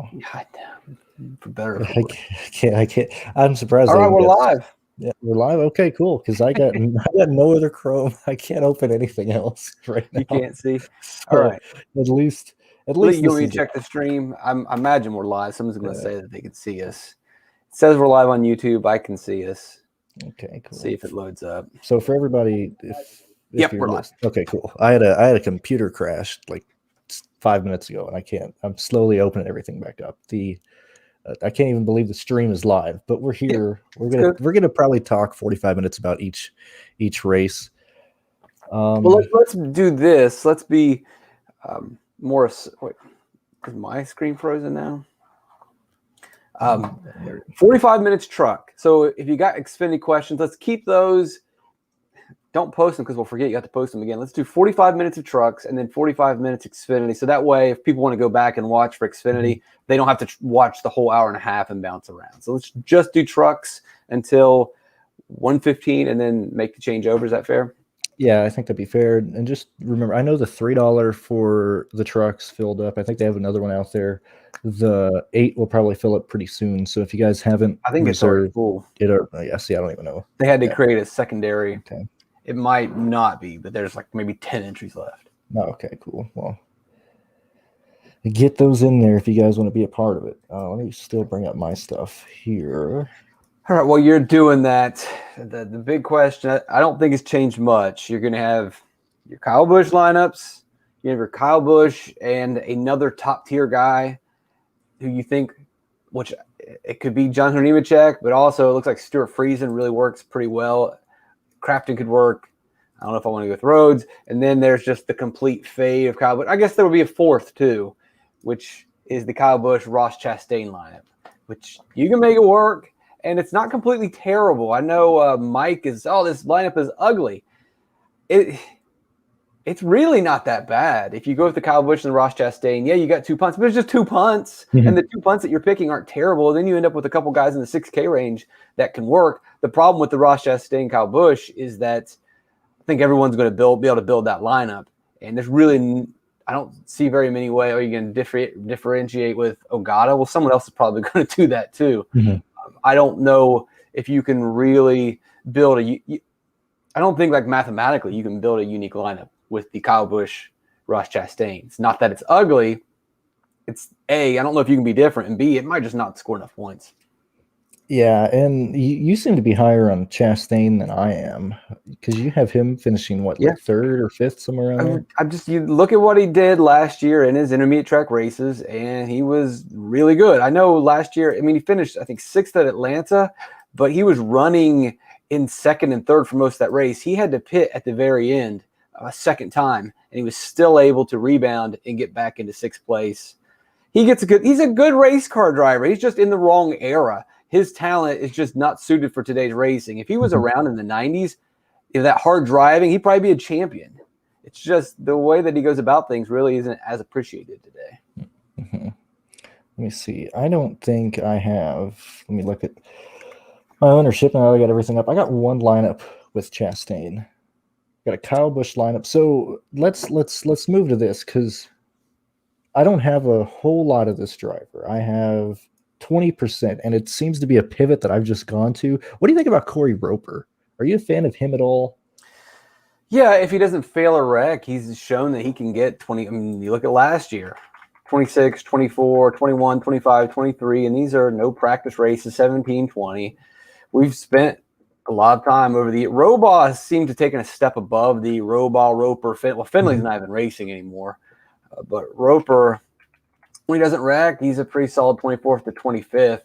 now. God damn. For better or for I worse. can't. I'm surprised. All right, we're live. Yeah, we're live. Okay, cool. Because I got no other Chrome. I can't open anything else right now. You can't see. So All right. At least you want me to check the stream? I imagine we're live. Someone's going to say that they can see us. It says we're live on YouTube. I can see us. Okay, cool. See if it loads up. So for everybody, if yep, you're we're live. Okay, cool. I had a computer crash like 5 minutes ago, and I'm slowly opening everything back up. I can't even believe the stream is live, but we're here. Yeah, we're gonna probably talk 45 minutes about each race. Well, let's do this. Let's be more. Wait, is my screen frozen now? 45 minutes truck. So if you got Xfinity questions, let's keep those. Don't post them because we'll forget you have to post them again. Let's do 45 minutes of trucks and then 45 minutes Xfinity. So that way, if people want to go back and watch for Xfinity, they don't have to watch the whole hour and a half and bounce around. So let's just do trucks until 1:15 and then make the changeover. Is that fair? Yeah, I think that'd be fair. And just remember, I know the $3 for the trucks filled up. I think they have another one out there. The 8 will probably fill up pretty soon. So if you guys haven't, I think it's already full. See, I don't even know. They had to create a secondary. Okay. It might not be, but there's like maybe 10 entries left. Oh, okay, cool. Well, get those in there if you guys want to be a part of it. Let me still bring up my stuff here. All right, well, you're doing that. The big question, I don't think it's changed much. You're going to have your Kyle Busch lineups. You have your Kyle Busch and another top-tier guy who you think, which it could be Jonathan Nemechek, but also it looks like Stuart Friesen really works pretty well. Crafton could work. I don't know if I want to go with Rhodes. And then there's just the complete fade of Kyle Busch. I guess there will be a fourth, too, which is the Kyle Busch, Ross Chastain lineup, which you can make it work. And it's not completely terrible. I know Mike is, this lineup is ugly. It's really not that bad. If you go with the Kyle Busch and the Ross Chastain, yeah, you got 2 punts, but it's just 2 punts. Mm-hmm. And the 2 punts that you're picking aren't terrible. Then you end up with a couple guys in the 6K range that can work. The problem with the Ross Chastain, Kyle Busch is that I think everyone's going to be able to build that lineup. And there's really, I don't see very many ways. Are you going to differentiate with Ogata? Well, someone else is probably going to do that too. Mm-hmm. I don't know if you can really build I don't think like mathematically you can build a unique lineup with the Kyle Busch, Ross Chastain. It's not that it's ugly. It's A, I don't know if you can be different, and B, it might just not score enough points. Yeah, and you seem to be higher on Chastain than I am because you have him finishing like 3rd or 5th somewhere around there. You look at what he did last year in his intermediate track races, and he was really good. I know last year, he finished I think 6th at Atlanta, but he was running in 2nd and 3rd for most of that race. He had to pit at the very end a second time, and he was still able to rebound and get back into 6th place. He's a good race car driver. He's just in the wrong era. His talent is just not suited for today's racing. If he was around in the 90s, that hard driving, he'd probably be a champion. It's just the way that he goes about things really isn't as appreciated today. Mm-hmm. Let me see. I don't think I have. Let me look at my ownership. Now I got everything up. I got one lineup with Chastain. Got a Kyle Busch lineup. So let's move to this because I don't have a whole lot of this driver. I have 20%, and it seems to be a pivot that I've just gone to. What do you think about Corey Roper? Are you a fan of him at all? Yeah, if he doesn't fail a wreck, he's shown that he can get 20. You look at last year, 26, 24, 21, 25, 23, and these are no practice races, 17, 20. We've spent a lot of time over the Robaugh seemed to have taken a step above the Robaugh, Roper, Finley's not even racing anymore. But Roper, when he doesn't wreck, he's a pretty solid 24th to 25th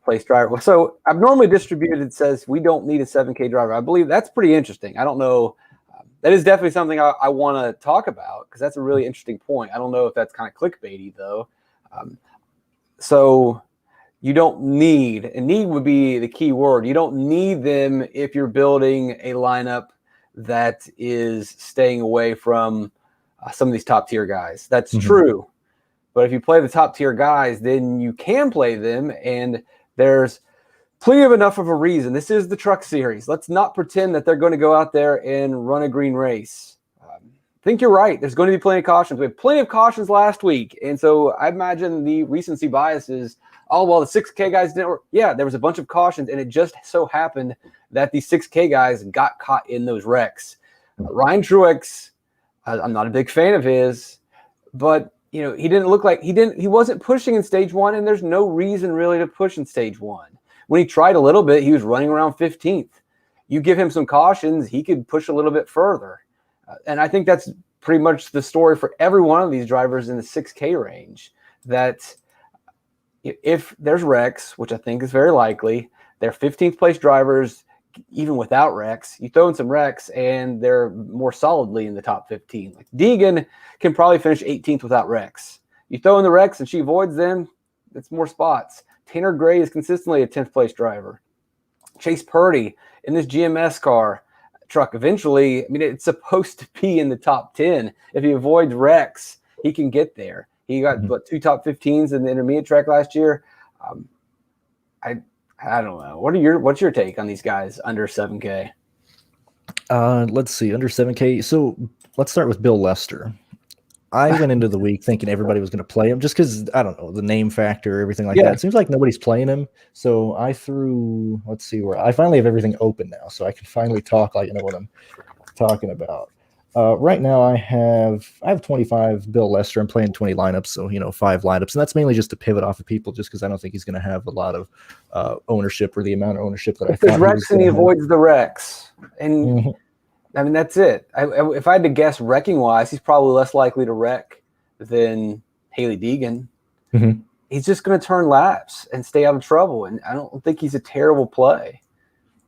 place driver. So abnormally distributed says we don't need a 7K driver. I believe that's pretty interesting. I don't know. That is definitely something I want to talk about because that's a really interesting point. I don't know if that's kind of clickbaity, though. So you don't need, and need would be the key word. You don't need them if you're building a lineup that is staying away from some of these top tier guys. That's true. But if you play the top tier guys, then you can play them, and there's plenty of enough of a reason. This is the truck series. Let's not pretend that they're going to go out there and run a green race. think you're right. There's going to be plenty of cautions. We had plenty of cautions last week. And so I imagine the recency bias is, oh, well, the 6K guys didn't work. Yeah, there was a bunch of cautions, and it just so happened that the 6K guys got caught in those wrecks. Ryan Truex, I'm not a big fan of his, but he didn't look like he wasn't pushing in stage 1, and there's no reason really to push in stage 1. When he tried a little bit, he was running around 15th. You give him some cautions, he could push a little bit further. And I think that's pretty much the story for every one of these drivers in the 6K range, that if there's wrecks, which I think is very likely, they're 15th place drivers, even without wrecks. You throw in some wrecks, and they're more solidly in the top 15. Like Deegan can probably finish 18th without wrecks. You throw in the wrecks, and she avoids them, it's more spots. Tanner Gray is consistently a 10th place driver. Chase Purdy in this GMS truck, eventually, it's supposed to be in the top 10. If he avoids wrecks, he can get there. He got 2 top 15s in the intermediate track last year. I don't know. What's your take on these guys under 7K? Let's see, under 7K. So let's start with Bill Lester. I went into the week thinking everybody was going to play him just because, I don't know, the name factor, everything like that. It seems like nobody's playing him. So I threw, let's see where I finally have everything open now. So I can finally talk like I know what I'm talking about. Right now I have 25 Bill Lester. I'm playing 20 lineups. So, 5 lineups. And that's mainly just to pivot off of people just because I don't think he's going to have a lot of ownership or the amount of ownership that I thought. If there's wrecks and he avoids the wrecks. And that's it. If I had to guess wrecking-wise, he's probably less likely to wreck than Haley Deegan. He's just going to turn laps and stay out of trouble, and I don't think he's a terrible play.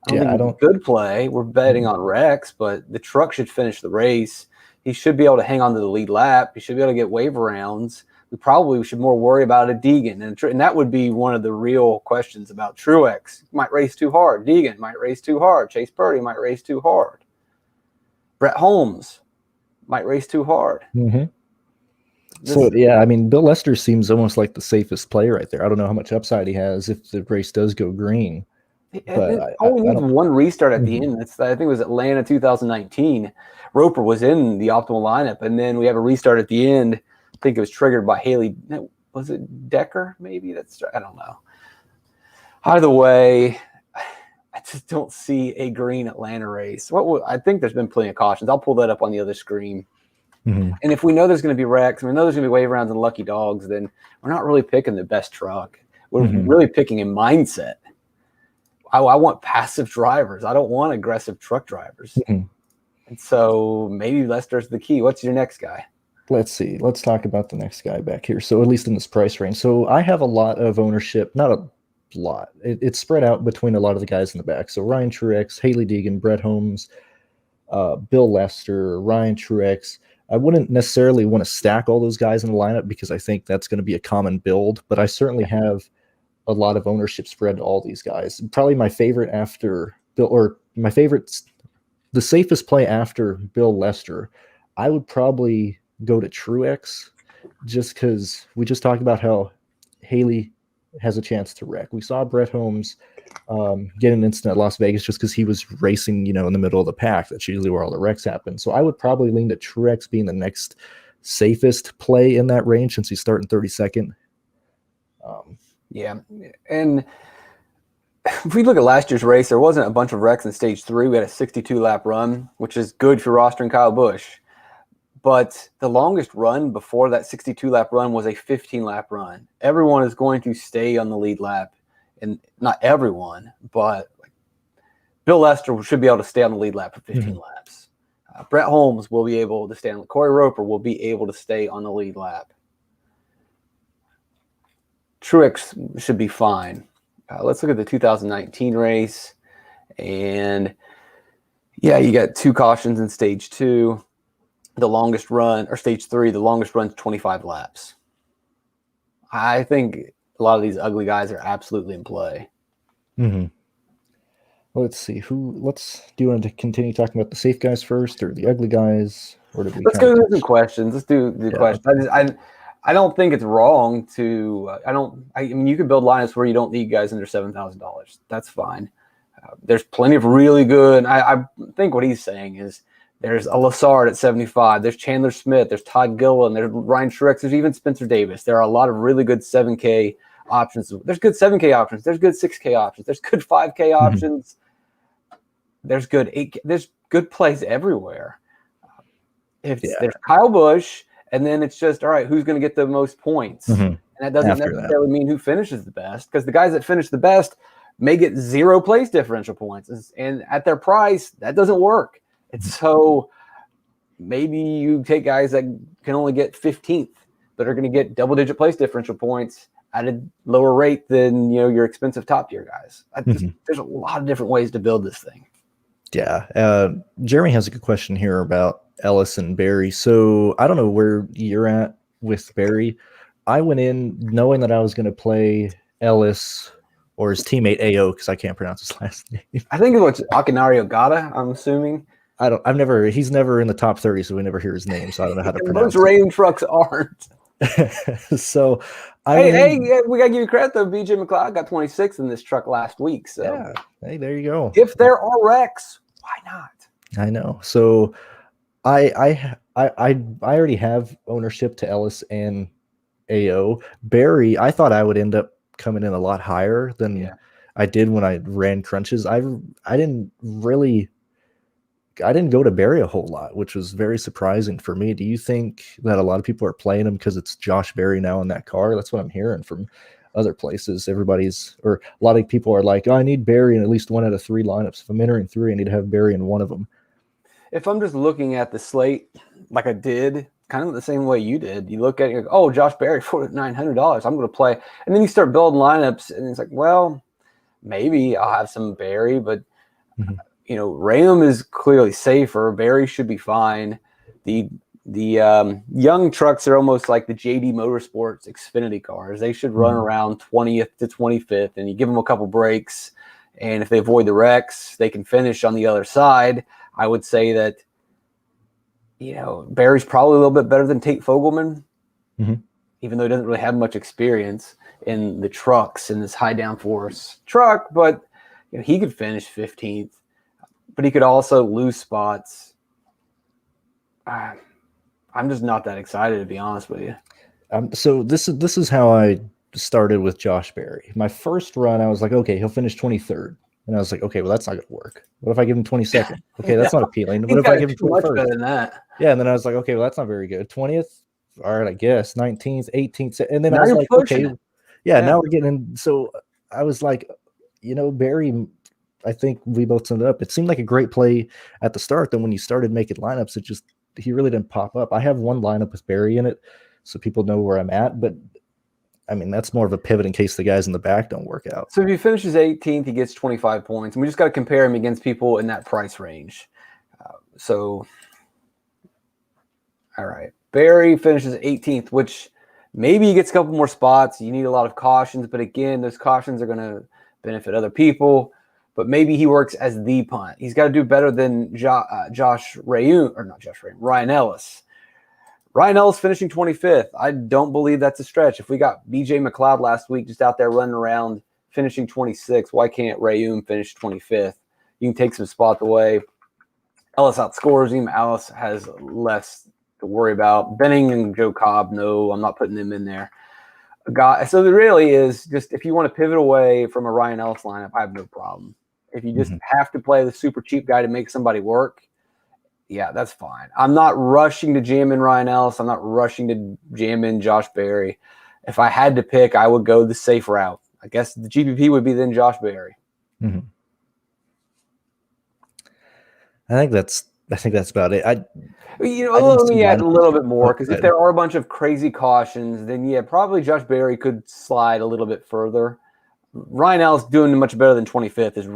I don't think he's a good play. We're betting on wrecks, but the truck should finish the race. He should be able to hang on to the lead lap. He should be able to get wave rounds. We should more worry about a Deegan, and that would be one of the real questions about Truex. Might race too hard. Deegan might race too hard. Chase Purdy might race too hard. Brett Holmes might race too hard. So, Bill Lester seems almost like the safest play right there. I don't know how much upside he has if the race does go green. But only needs one restart at the end. I think it was Atlanta 2019. Roper was in the optimal lineup, and then we have a restart at the end. I think it was triggered by Haley. Was it Decker? Maybe I don't know. Either way, I just don't see a green Atlanta race. I think there's been plenty of cautions. I'll pull that up on the other screen. And if we know there's going to be wrecks, we know there's going to be wave rounds and lucky dogs, then we're not really picking the best truck. We're really picking a mindset. I want passive drivers. I don't want aggressive truck drivers. And so maybe Lester's the key. What's your next guy? Let's see. Let's talk about the next guy back here. So at least in this price range. So I have a lot of ownership, not a lot. It's spread out between a lot of the guys in the back. So Ryan Truex, Haley Deegan, Brett Holmes, Bill Lester, Ryan Truex. I wouldn't necessarily want to stack all those guys in the lineup because I think that's going to be a common build, but I certainly have a lot of ownership spread to all these guys. Probably my favorite after Bill, or my favorite, the safest play after Bill Lester, I would probably go to Truex just because we just talked about how Haley has a chance to wreck. We saw Brett Holmes get an incident at Las Vegas just because he was racing, in the middle of the pack. That's usually where all the wrecks happen. So I would probably lean to Truex being the next safest play in that range since he's starting 32nd. And if we look at last year's race, there wasn't a bunch of wrecks in stage 3. We had a 62-lap run, which is good for rostering Kyle Busch. But the longest run before that 62-lap run was a 15-lap run. Everyone is going to stay on the lead lap. And not everyone, but Bill Lester should be able to stay on the lead lap for 15 laps. Brett Holmes will be able to stay on. Corey Roper will be able to stay on the lead lap. Truex should be fine. Let's look at the 2019 race. And, you got 2 cautions in stage 2. The longest run, or stage 3, the longest run is 25 laps. I think a lot of these ugly guys are absolutely in play. Let's see. Do you want to continue talking about the safe guys first or the ugly guys? Or did we Let's go through the questions. Let's do the questions. I don't think it's wrong to. You could build lineups where you don't need guys under $7,000. That's fine. There's plenty of really good. I think what he's saying is There's a Lassard at 75. There's Chandler Smith. There's Todd Gilliland. There's Ryan Truex. There's even Spencer Davis. There are a lot of really good 7K options. There's good 7K options. There's good 6K options. There's good 5K options. There's good 8K. There's good plays everywhere. There's Kyle Busch, and then it's just, all right, who's going to get the most points? And that doesn't necessarily mean who finishes the best, because the guys that finish the best may get 0 place differential points. And at their price, that doesn't work. And so maybe you take guys that can only get 15th, but are going to get double-digit place differential points at a lower rate than your expensive top-tier guys. There's a lot of different ways to build this thing. Yeah. Jeremy has a good question here about Ellis and Barry. So I don't know where you're at with Barry. I went in knowing that I was going to play Ellis or his teammate AO, because I can't pronounce his last name. I think it's Akinari Ogata, I'm assuming. He's never in the top 30, so we never hear his name, so I don't know how to pronounce it. Those Rain trucks aren't. So hey, we gotta give you credit though. BJ McLeod got 26 in this truck last week. So yeah, hey, there you go. If there are wrecks, why not? I know. So I already have ownership to Ellis and AO. Barry, I thought I would end up coming in a lot higher than I did when I ran crunches. I didn't go to Barry a whole lot, which was very surprising for me. Do you think that a lot of people are playing him because it's Josh Berry now in that car? That's what I'm hearing from other places. A lot of people are like, oh, I need Barry in at least 1 out of 3 lineups. If I'm entering 3, I need to have Barry in one of them. If I'm just looking at the slate like I did, kind of the same way you did, you look at it, you're like, oh, Josh Berry for $900, I'm going to play. And then you start building lineups, and it's like, well, maybe I'll have some Berry, but Rayum is clearly safer. Barry should be fine. The young trucks are almost like the JD Motorsports Xfinity cars. They should run around 20th to 25th, and you give them a couple breaks, and if they avoid the wrecks, they can finish on the other side. I would say that, Barry's probably a little bit better than Tate Fogelman, even though he doesn't really have much experience in the trucks in this high downforce truck, but he could finish 15th. But he could also lose spots. I'm just not that excited, to be honest with you. So this is how I started with Josh Berry. My first run, I was like, okay, he'll finish 23rd. And I was like, okay, well, that's not going to work. What if I give him 22nd? Okay, that's not appealing. What if I give him 21st? Much better than that. Yeah, and then I was like, okay, well, that's not very good. 20th? All right, I guess. 19th, 18th. And then I was like, okay. Yeah, now we're getting in. So I was like, Berry, I think we both summed it up. It seemed like a great play at the start. Then when you started making lineups, he really didn't pop up. I have one lineup with Barry in it, so people know where I'm at. But I mean, that's more of a pivot in case the guys in the back don't work out. So if he finishes 18th, he gets 25 points, and we just got to compare him against people in that price range. All right, Barry finishes 18th, which maybe he gets a couple more spots. You need a lot of cautions, but again, those cautions are going to benefit other people. But maybe he works as the punt. He's got to do better than Ryan Ellis. Ryan Ellis finishing 25th. I don't believe that's a stretch. If we got BJ McLeod last week just out there running around finishing 26th, why can't Rayum finish 25th? You can take some spots away. Ellis outscores him. Ellis has less to worry about. Benning and Joe Cobb, no, I'm not putting them in there. So there really is just, if you want to pivot away from a Ryan Ellis lineup, I have no problem. If you just have to play the super cheap guy to make somebody work, yeah, that's fine. I'm not rushing to jam in Ryan Ellis. I'm not rushing to jam in Josh Berry. If I had to pick, I would go the safe route. I guess the GPP would be then Josh Berry. I think that's about it. Let me add a little bit more, because if there are a bunch of crazy cautions, then yeah, probably Josh Berry could slide a little bit further. Ryan Ellis doing much better than 25th is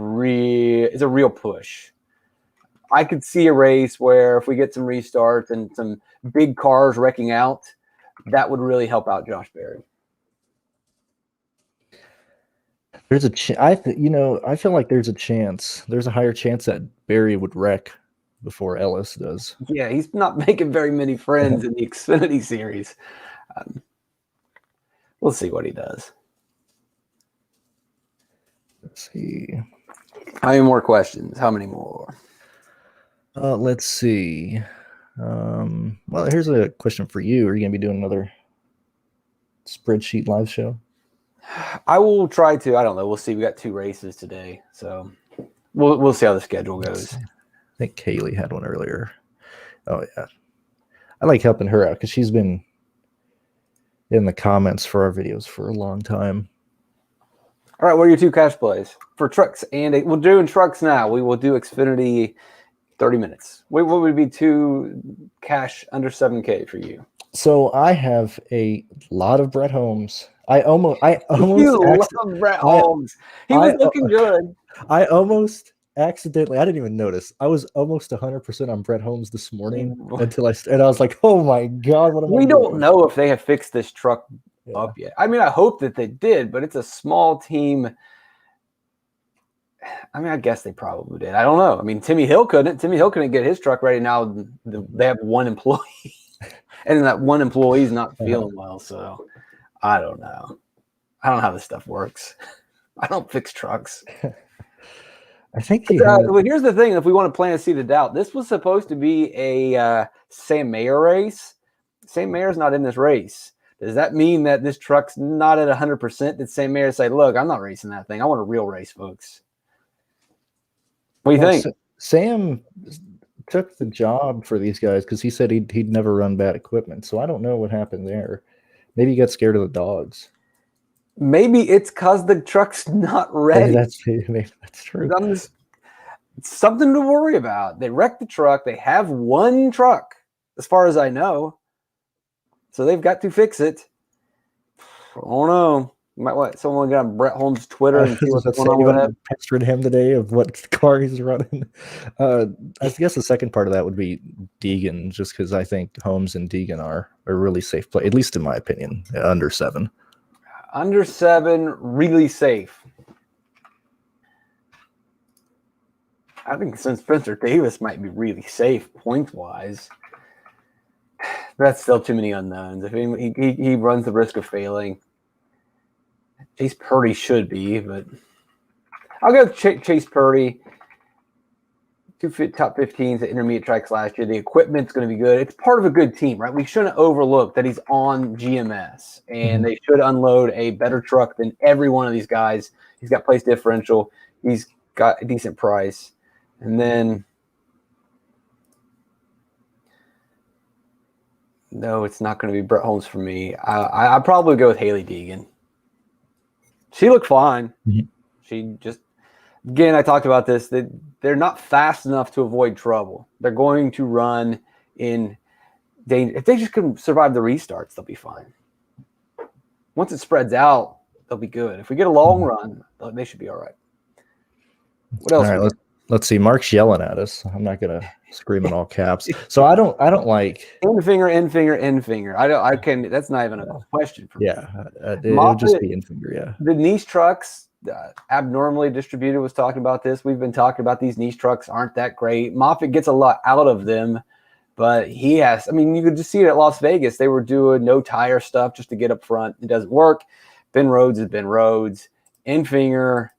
a real push. I could see a race where if we get some restarts and some big cars wrecking out, that would really help out Josh Berry. There's I feel like there's a chance. There's a higher chance that Berry would wreck before Ellis does. Yeah, he's not making very many friends in the Xfinity series. We'll see what he does. Let's see. How many more questions? How many more? Let's see. Well, here's a question for you. Are you going to be doing another spreadsheet live show? I will try to. I don't know. We'll see. We got 2 races today, so we'll see how the schedule goes. I think Kaylee had one earlier. Oh yeah, I like helping her out because she's been in the comments for our videos for a long time. All right, what are your 2 cash plays for trucks? And we're doing trucks now. We will do Xfinity 30 minutes. What would be 2 cash under 7K for you? So I have a lot of Brett Holmes. I almost You love Brett Holmes. He was looking good. I almost accidentally, I didn't even notice. I was almost 100% on Brett Holmes this morning until I was like, oh my God, what am I doing? We don't know if they have fixed this truck up yet. I mean, I hope that they did, but it's a small team. I mean, I guess they probably did. I don't know. I mean, Timmy Hill couldn't get his truck ready. Now they have 1 employee, and that 1 employee is not feeling well. So I don't know. I don't know how this stuff works. I don't fix trucks. I think well, here's the thing. If we want to plant a seed of doubt, this was supposed to be a Sam Mayer race. Sam Mayer's not in this race. Does that mean that this truck's not at 100%? Did Sam Mayer say, look, I'm not racing that thing. I want a real race, folks. What do you think? Sam took the job for these guys because he said he'd never run bad equipment. So I don't know what happened there. Maybe he got scared of the dogs. Maybe it's because the truck's not ready. Maybe that's true. It's something to worry about. They wrecked the truck. They have 1 truck, as far as I know. So they've got to fix it. Oh no. You might want someone get on Brett Holmes' Twitter and see what's going on with that. Pestered him today of what car he's running. I guess the second part of that would be Deegan, just because I think Holmes and Deegan are a really safe play, at least in my opinion, under 7. Under 7, really safe. I think since Spencer Davis might be really safe points-wise, that's still too many unknowns. If he runs the risk of failing, Chase Purdy should be, but I'll go Chase Purdy. 2 top 15s at intermediate tracks last year. The equipment's going to be good. It's part of a good team, right? We shouldn't overlook that he's on GMS, and they should unload a better truck than every one of these guys. He's got place differential. He's got a decent price. And then, no, it's not going to be Brett Holmes for me. I'd probably go with Haley Deegan. She looked fine. She just, again, I talked about this, that they're not fast enough to avoid trouble. They're going to run in danger. If they just can survive the restarts, they'll be fine. Once it spreads out, they'll be good. If we get a long run, they should be all right. What else? All right, let's see. Mark's yelling at us. I'm not gonna scream in all caps. So I don't like end finger. I can. That's not even a question for me. Yeah, it would just be end finger. Yeah. The niche trucks, abnormally distributed, was talking about this. We've been talking about these niche trucks aren't that great. Moffitt gets a lot out of them, but he has. I mean, you could just see it at Las Vegas. They were doing no tire stuff just to get up front. It doesn't work. Ben Rhodes has been Rhodes. End finger.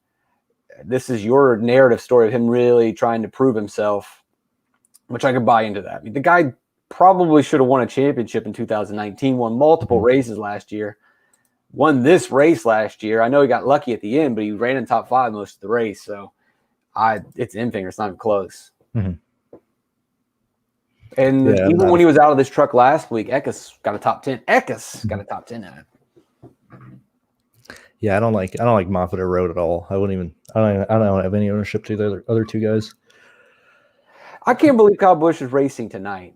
This is your narrative story of him really trying to prove himself, which I could buy into that. I mean, the guy probably should have won a championship in 2019, won multiple races last year, won this race last year. I know he got lucky at the end, but he ran in top 5 most of the race. So it's end finger. It's not even close. And even when he was out of this truck last week, Eckes got a top 10. Eckes got a top 10 in it. Yeah, I don't like Moffitt or Road at all. I don't have any ownership to the other 2 guys. I can't believe Kyle Busch is racing tonight.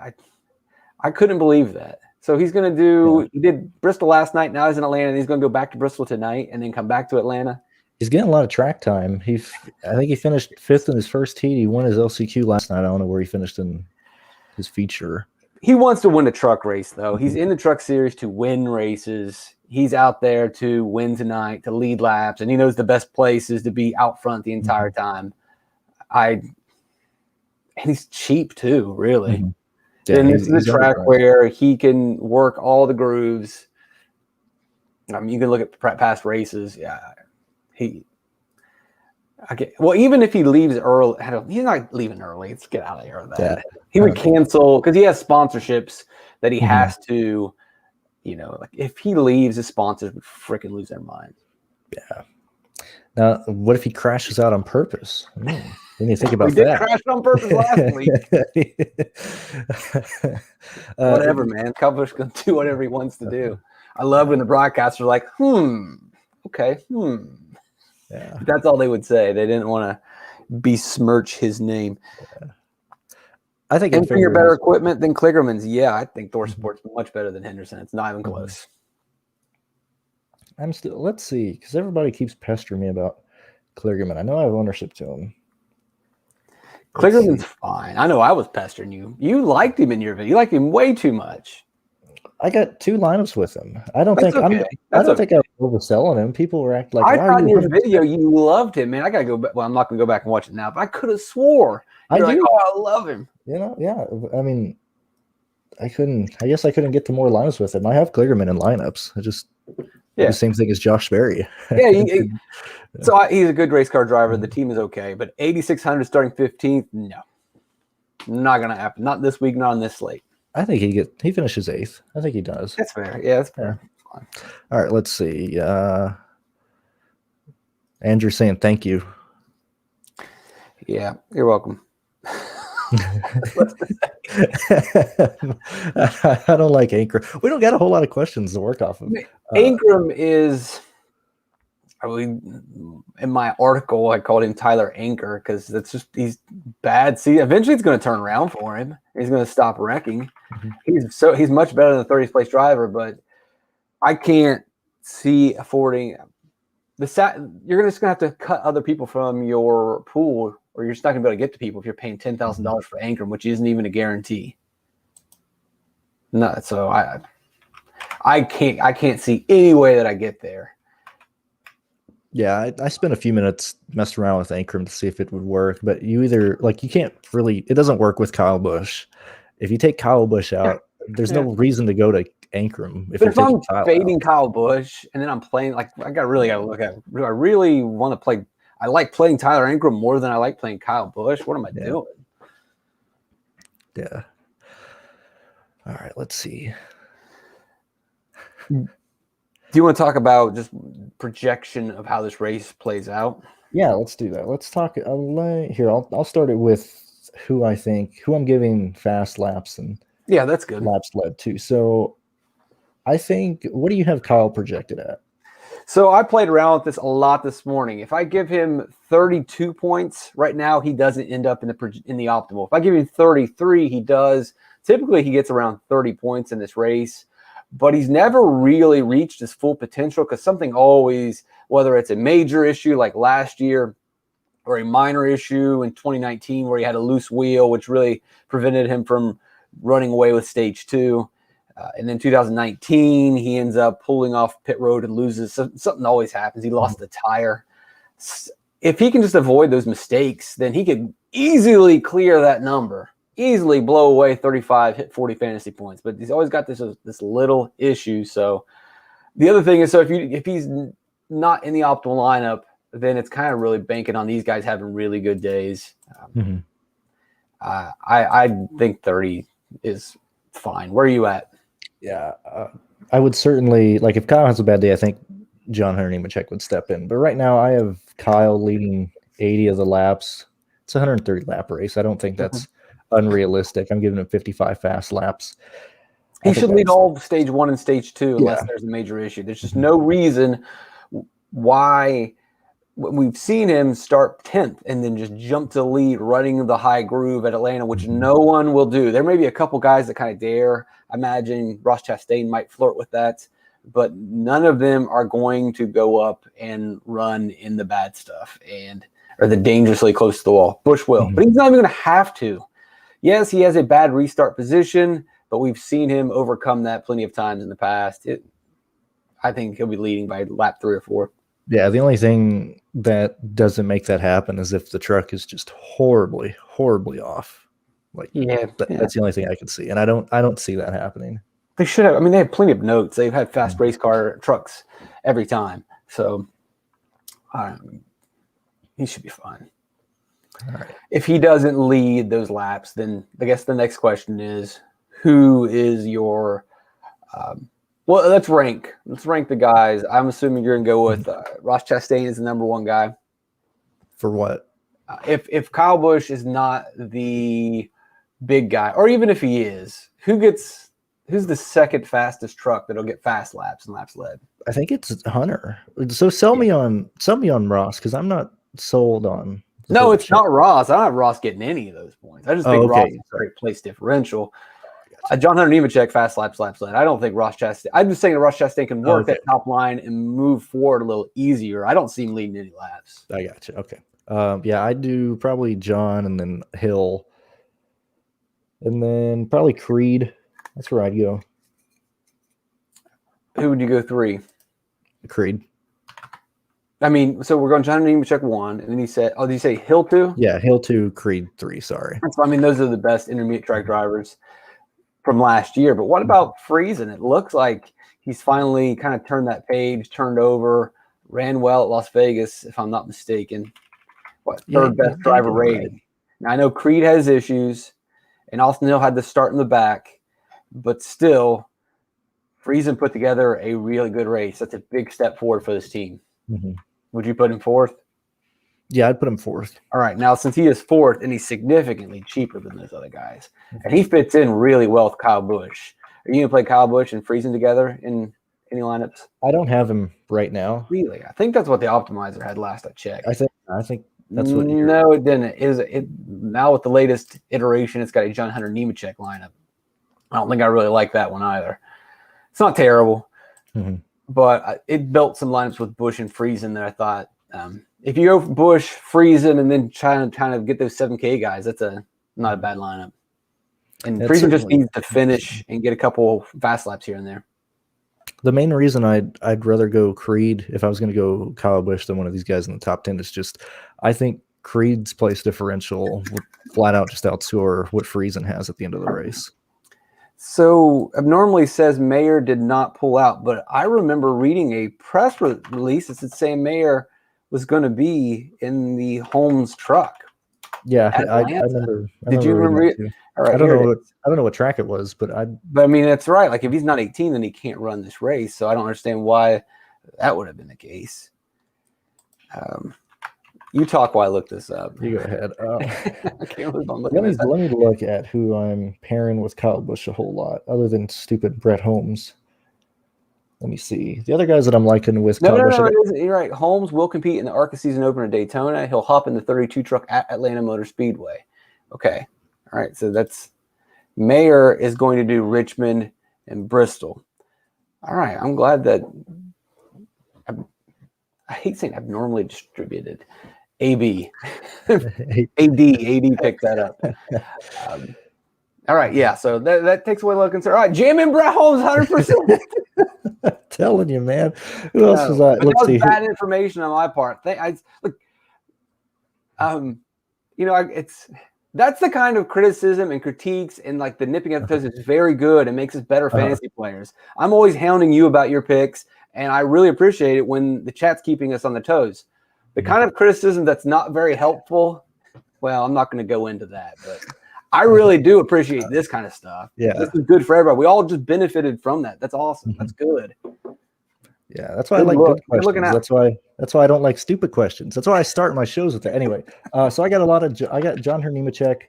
I couldn't believe that. So he's going to do. He did Bristol last night. Now he's in Atlanta, and he's going to go back to Bristol tonight, and then come back to Atlanta. He's getting a lot of track time. I think he finished 5th in his first heat. He won his LCQ last night. I don't know where he finished in his feature. He wants to win a truck race, though. He's in the truck series to win races. He's out there to win tonight, to lead laps, and he knows the best place is to be out front the entire time. And he's cheap too, really. Yeah, and this is a track where he can work all the grooves. I mean, you can look at past races. Yeah, Okay. Well, even if he leaves early, he's not leaving early. Let's get out of here with that. Yeah. He would cancel because he has sponsorships that he Mhm. has to, like if he leaves, his sponsors would freaking lose their mind. Yeah. Now, what if he crashes out on purpose? We need to think about We did that. crash on purpose last week. Whatever, man. Kyle Busch going to do whatever he wants to do. I love when the broadcasters are like, okay, Yeah. That's all they would say. They didn't want to besmirch his name. Yeah. I think and for your better equipment than Kligerman's, yeah, I think Thor Sport's much better than Henderson. It's not even close. Let's see, because everybody keeps pestering me about Kligerman. I know I have ownership to him. Kligerman's fine. I know I was pestering you. You liked him in your video. You liked him way too much. I got 2 lineups with him. I don't think I'm overselling him. People were acting like, I thought in your video you loved him, man. I gotta go back. Well, I'm not gonna go back and watch it now, but I could have swore you're like, I love him. Yeah. I mean, I guess I couldn't get to more lineups with him. I have Kligerman in lineups. The same thing as Josh Berry. Yeah, so he's a good race car driver. The team is okay, but 8,600 starting 15th, no, not gonna happen. Not this week, not on this slate. I think he finishes 8th. I think he does. That's fair. Yeah, that's fair. Yeah. All right, let's see. Andrew saying thank you. Yeah, you're welcome. I don't like Ankrum. We don't got a whole lot of questions to work off of. Ankrum is, in my article, I called him Tyler Anchor because he's bad. See, eventually it's going to turn around for him. He's going to stop wrecking. He's much better than the 30th place driver, but I can't see affording you're just going to have to cut other people from your pool, or you're just not going to be able to get to people if you're paying $10,000 for Ankrum, which isn't even a guarantee. No, so I can't see any way that I get there. Yeah, I spent a few minutes messing around with Ankrum to see if it would work, but you can't really. It doesn't work with Kyle Busch. If you take Kyle Busch out, there's no reason to go to Ankrum. If I'm fading Kyle Busch and then I'm playing, like I really got to look at. Do I really want to play? I like playing Tyler Ankrum more than I like playing Kyle Busch. What am I doing? Yeah. All right, let's see. Do you want to talk about just projection of how this race plays out? Yeah, let's do that. Let's talk. Here, I'll start it with who I'm giving fast laps and that's good. Laps led to. So I think, what do you have Kyle projected at? So I played around with this a lot this morning. If I give him 32 points right now, he doesn't end up in the optimal. If I give him 33, he does. Typically, he gets around 30 points in this race, but he's never really reached his full potential because something always, whether it's a major issue like last year or a minor issue in 2019 where he had a loose wheel, which really prevented him from running away with stage 2. And then 2019, he ends up pulling off pit road and loses. Something always happens. He lost the tire. If he can just avoid those mistakes, then he could easily clear that number, easily blow away 35, hit 40 fantasy points. But he's always got this little issue. So the other thing is, so if he's not in the optimal lineup, then it's kind of really banking on these guys having really good days. I think 30 is fine. Where are you at? Yeah, I would certainly, like, if Kyle has a bad day, I think John Hunter Nemechek would step in. But right now, I have Kyle leading 80 of the laps. It's a 130 lap race. I don't think that's unrealistic. I'm giving him 55 fast laps. He should lead all of stage 1 and stage 2 unless there's a major issue. There's just no reason why. We've seen him start 10th and then just jump to lead running the high groove at Atlanta, which no one will do. There may be a couple guys that kind of dare. I imagine Ross Chastain might flirt with that, but none of them are going to go up and run in the bad stuff or the dangerously close to the wall. Busch will, but he's not even going to have to. Yes, he has a bad restart position, but we've seen him overcome that plenty of times in the past. I think he'll be leading by lap 3 or 4. Yeah, the only thing that doesn't make that happen is if the truck is just horribly, horribly off. Like, that's the only thing I can see, and I don't see that happening. They should have. I mean, they have plenty of notes. They've had fast race car trucks every time. So, He should be fine. All right. If he doesn't lead those laps, then I guess the next question is, who is your well, let's rank the guys. I'm assuming you're going to go with Ross Chastain is the number one guy. For what? If Kyle Busch is not the big guy, or even if he is, who's the second fastest truck that'll get fast laps and laps led? I think it's Hunter. So sell me on Ross, because I'm not sold on. No, it's not Ross. I don't have Ross getting any of those points. I just think Ross is a great place differential. John Hunter Nemechek, fast laps led. I don't think Ross Chastain. I'm just saying that Ross Chastain can work that top line and move forward a little easier. I don't see him leading any laps. I got you. Okay. Yeah, I do probably John and then Hill. And then probably Creed. That's where I'd go. Who would you go 3? Creed. I mean, so we're going John Nemechek 1, and then he said, did you say Hill 2? Yeah, Hill 2, Creed 3, sorry. I mean, those are the best intermediate track drivers from last year. But what about Friesen? It looks like he's finally kind of turned that page, turned over, ran well at Las Vegas, if I'm not mistaken. Third best driver rated. Right. Now, I know Creed has issues, and Austin Hill had to start in the back, but still, Friesen put together a really good race. That's a big step forward for this team. Mm-hmm. Would you put him 4th? Yeah, I'd put him 4th. All right. Now, since he is 4th, and he's significantly cheaper than those other guys, and he fits in really well with Kyle Busch. Are you going to play Kyle Busch and Friesen together in any lineups? I don't have him right now. Really? I think that's what the optimizer had last I checked. I think that's what. No, it didn't. It now with the latest iteration, it's got a John Hunter Nemechek lineup. I don't think I really like that one either. It's not terrible. Mm-hmm. But it built some lineups with Busch and Friesen that I thought, if you go Busch, Friesen, and then trying to get those 7K guys, that's not a bad lineup. And Friesen just needs to finish and get a couple fast laps here and there. The main reason I'd rather go Creed if I was going to go Kyle Busch than one of these guys in the top 10 is just I think Creed's place differential would flat out just outscore what Friesen has at the end of the race. So abnormally says Mayer did not pull out, but I remember reading a press release that said Sam Mayer was going to be in the Holmes truck. Yeah, I remember. Did you remember it? All right, I don't know what track it was, but I mean, that's right. Like if he's not 18, then he can't run this race. So I don't understand why that would have been the case. You talk while I look this up. You go ahead. Let me look at who I'm pairing with Kyle Busch a whole lot, other than stupid Brett Holmes. Let me see. The other guys that I'm liking with Kyle Busch. You're right. Holmes will compete in the ARCA season opener at Daytona. He'll hop in the 32 truck at Atlanta Motor Speedway. Okay. All right. So that's Mayer is going to do Richmond and Bristol. All right. I'm glad that I hate saying abnormally distributed. AB. AD picked that up. All right, yeah. So that takes away a lot of concern. All right, jamming Brett Holmes 100%. Telling you, man. Who else was that? That was bad information on my part. That's the kind of criticism and critiques and like the nipping at the toes is very good and makes us better fantasy players. I'm always hounding you about your picks, and I really appreciate it when the chat's keeping us on the toes. The kind of criticism that's not very helpful, well, I'm not going to go into that, but I really do appreciate this kind of stuff. Yeah. This is good for everybody. We all just benefited from that. That's awesome. That's good. Yeah, that's why I like good questions. That's why I don't like stupid questions. That's why I start my shows with that. Anyway, so I got John Nemechek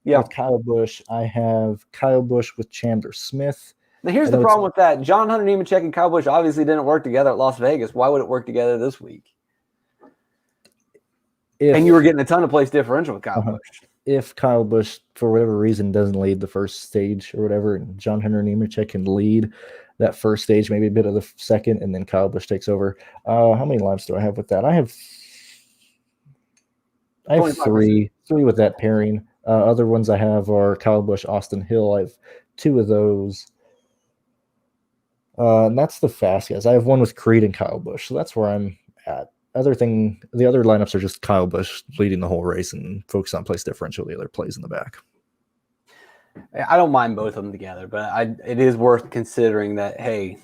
with Kyle Busch. I have Kyle Busch with Chandler Smith. Now here's the problem with that. John Hunter Nemechek and Kyle Busch obviously didn't work together at Las Vegas. Why would it work together this week? And you were getting a ton of place differential with Kyle Busch. If Kyle Busch, for whatever reason, doesn't lead the first stage or whatever, and John Hunter Nemechek can lead that first stage, maybe a bit of the second, and then Kyle Busch takes over. How many lives do I have with that? I have three with that pairing. Other ones I have are Kyle Busch, Austin Hill. I have 2 of those. And that's the fast guys. I have one with Creed and Kyle Busch, so that's where I'm at. The other lineups are just Kyle Busch leading the whole race and focus on place differential. The other plays in the back. I don't mind both of them together, but it is worth considering that, hey,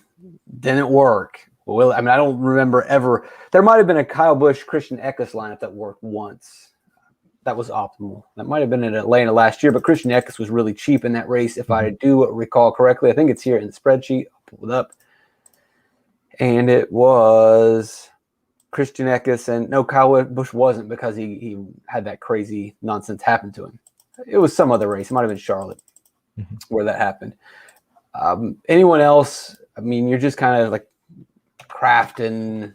didn't work. Well, I mean, I don't remember ever. There might have been a Kyle Busch, Christian Eckes lineup that worked once. That was optimal. That might have been in Atlanta last year, but Christian Eckes was really cheap in that race, if I do recall correctly. I think it's here in the spreadsheet. I'll pull it up. And it was Christian Eckes, and no, Kyle Busch wasn't, because he had that crazy nonsense happen to him. It was some other race. It might have been Charlotte where that happened. Anyone else? I mean, you're just kind of like Crafton,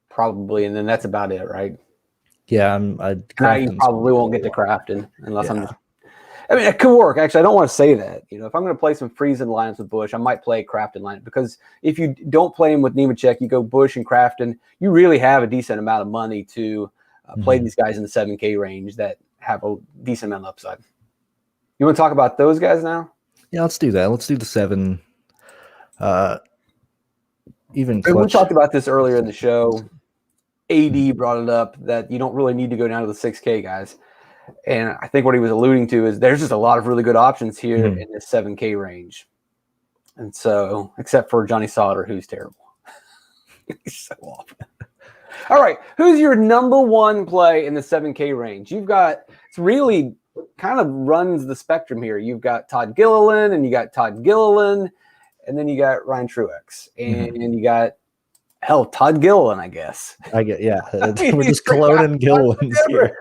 probably, and then that's about it, right? Yeah, Now you probably won't get to Crafton unless I'm just. I mean, it could work. Actually, I don't want to say that. You know, if I'm going to play some freezing lineups with Busch, I might play Crafton lineup, because if you don't play him with Nemechek, you go Busch and Crafton, you really have a decent amount of money to play these guys in the 7K range that have a decent amount of upside. You want to talk about those guys now? Yeah, let's do that. Let's do the 7. Even we talked about this earlier in the show. AD brought it up that you don't really need to go down to the 6K guys. And I think what he was alluding to is there's just a lot of really good options here in this 7K range. And so, except for Johnny Sauter, who's terrible. He's so awful. All right. Who's your number one play in the 7K range? You've got, it's really kind of runs the spectrum here. You've got Todd Gilliland, and you got Todd Gilliland, and then you got Ryan Truex, and you got, hell, Todd Gilliland, I guess. Yeah. We're just cloning Gillilands here.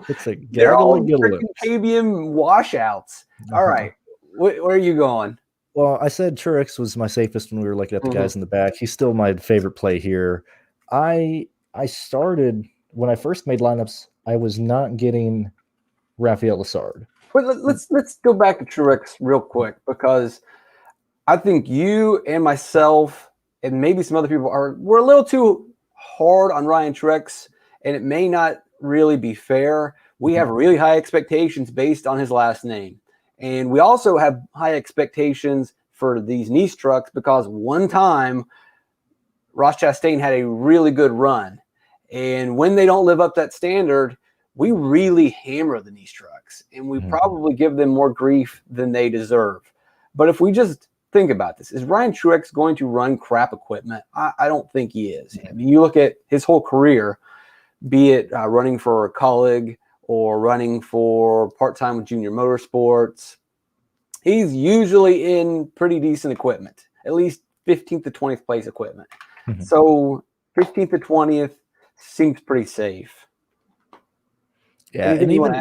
It's a they're all Gilliland. KBM washouts. All right. Where are you going? Well, I said Truex was my safest when we were looking at the guys in the back. He's still my favorite play here. I started, when I first made lineups, I was not getting Rafael Lessard. But let's go back to Truex real quick, because I think you and myself and maybe some other people we're a little too hard on Ryan Truex, and it may not really be fair. We have really high expectations based on his last name. And we also have high expectations for these niche trucks, because one time Ross Chastain had a really good run. And when they don't live up that standard, we really hammer the niche trucks, and we probably give them more grief than they deserve. But if we just think about this, is Ryan Truex going to run crap equipment? I don't think he is. I mean, you look at his whole career, be it running for a colleague or running for part-time with Junior Motorsports, he's usually in pretty decent equipment, at least 15th to 20th place equipment. So 15th to 20th seems pretty safe. Yeah, and even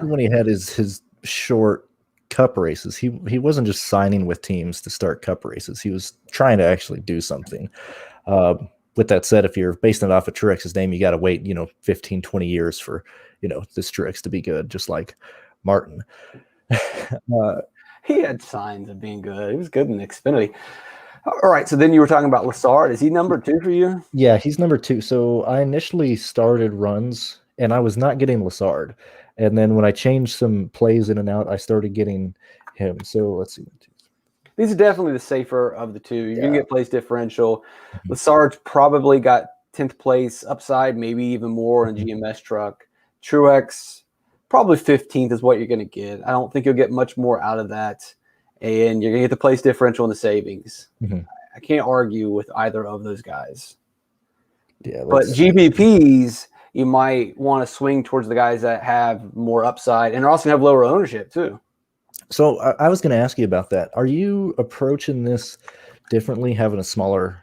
when he had his short Cup races, he wasn't just signing with teams to start Cup races. He was trying to actually do something. With that said, if you're basing it off of Truex's name, you got to wait, 15, 20 years for, this Truex to be good, just like Martin. He had signs of being good. He was good in Xfinity. All right, so then you were talking about Lessard. Is he number 2 for you? Yeah, he's number 2. So I initially started runs, and I was not getting Lessard. And then when I changed some plays in and out, I started getting him. So let's see. These are definitely the safer of the two. You're going to get place differential. Lessard's probably got 10th place upside, maybe even more in a GMS truck. Truex, probably 15th is what you're going to get. I don't think you'll get much more out of that. And you're going to get the place differential in the savings. I can't argue with either of those guys. Yeah, but GPPs, you might want to swing towards the guys that have more upside and are also going to have lower ownership too. So I was going to ask you about that. Are you approaching this differently, having a smaller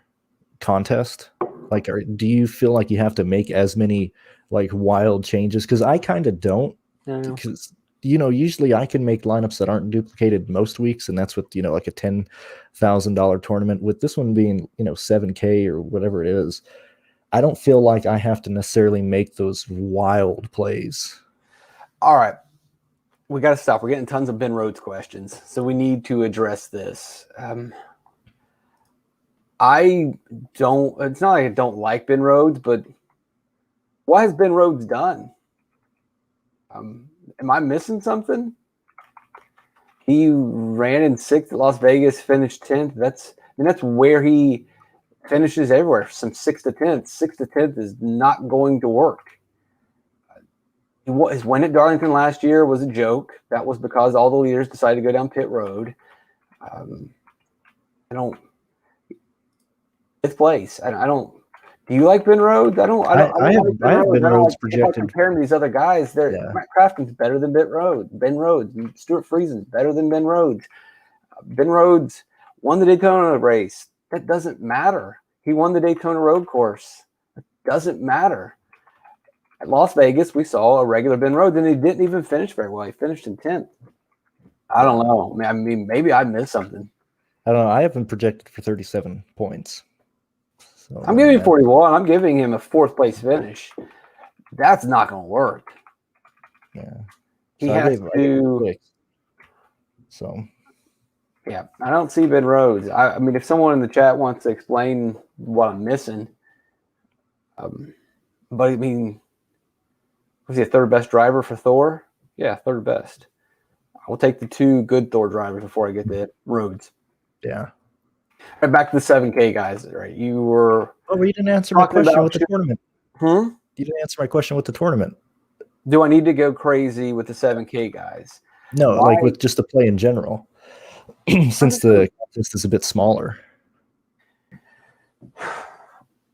contest? Like, do you feel like you have to make as many like wild changes? Because I kind of don't. Because usually I can make lineups that aren't duplicated most weeks, and that's with like a $10,000 tournament. With this one being $7K or whatever it is, I don't feel like I have to necessarily make those wild plays. All right. We got to stop. We're getting tons of Ben Rhodes questions, so we need to address this. I don't – it's not like I don't like Ben Rhodes, but what has Ben Rhodes done? Am I missing something? He ran in 6th at Las Vegas, finished 10th. That's where he finishes everywhere, from 6th to 10th. 6th to 10th is not going to work. His win at Darlington last year was a joke. That was because all the leaders decided to go down pit road. fifth place. I don't. Do you like Ben Rhodes? I have Ben Rhodes projected. If I compare him to these other guys, Matt Crafton's better than Ben Rhodes. Stuart Friesen's better than Ben Rhodes. Ben Rhodes won the Daytona race. That doesn't matter. He won the Daytona road course. It doesn't matter. At Las Vegas, we saw a regular Ben Rhodes, and he didn't even finish very well. He finished in 10th. I don't know. I mean, maybe I missed something. I don't know. I have him projected for 37 points. So, I'm giving him 41. I'm giving him a 4th place finish. That's not going to work. Yeah. He has to. So. Yeah, I don't see Ben Rhodes. I mean, if someone in the chat wants to explain what I'm missing, but I mean, was he a 3rd best driver for Thor? Yeah, 3rd best. I will take the 2 good Thor drivers before I get to Rhodes. Yeah. Right, back to the 7K guys. Right, you were. Oh, you didn't answer my question with the tournament. You didn't answer my question with the tournament. Do I need to go crazy with the 7K guys? No, like with just the play in general. Since the contest is a bit smaller.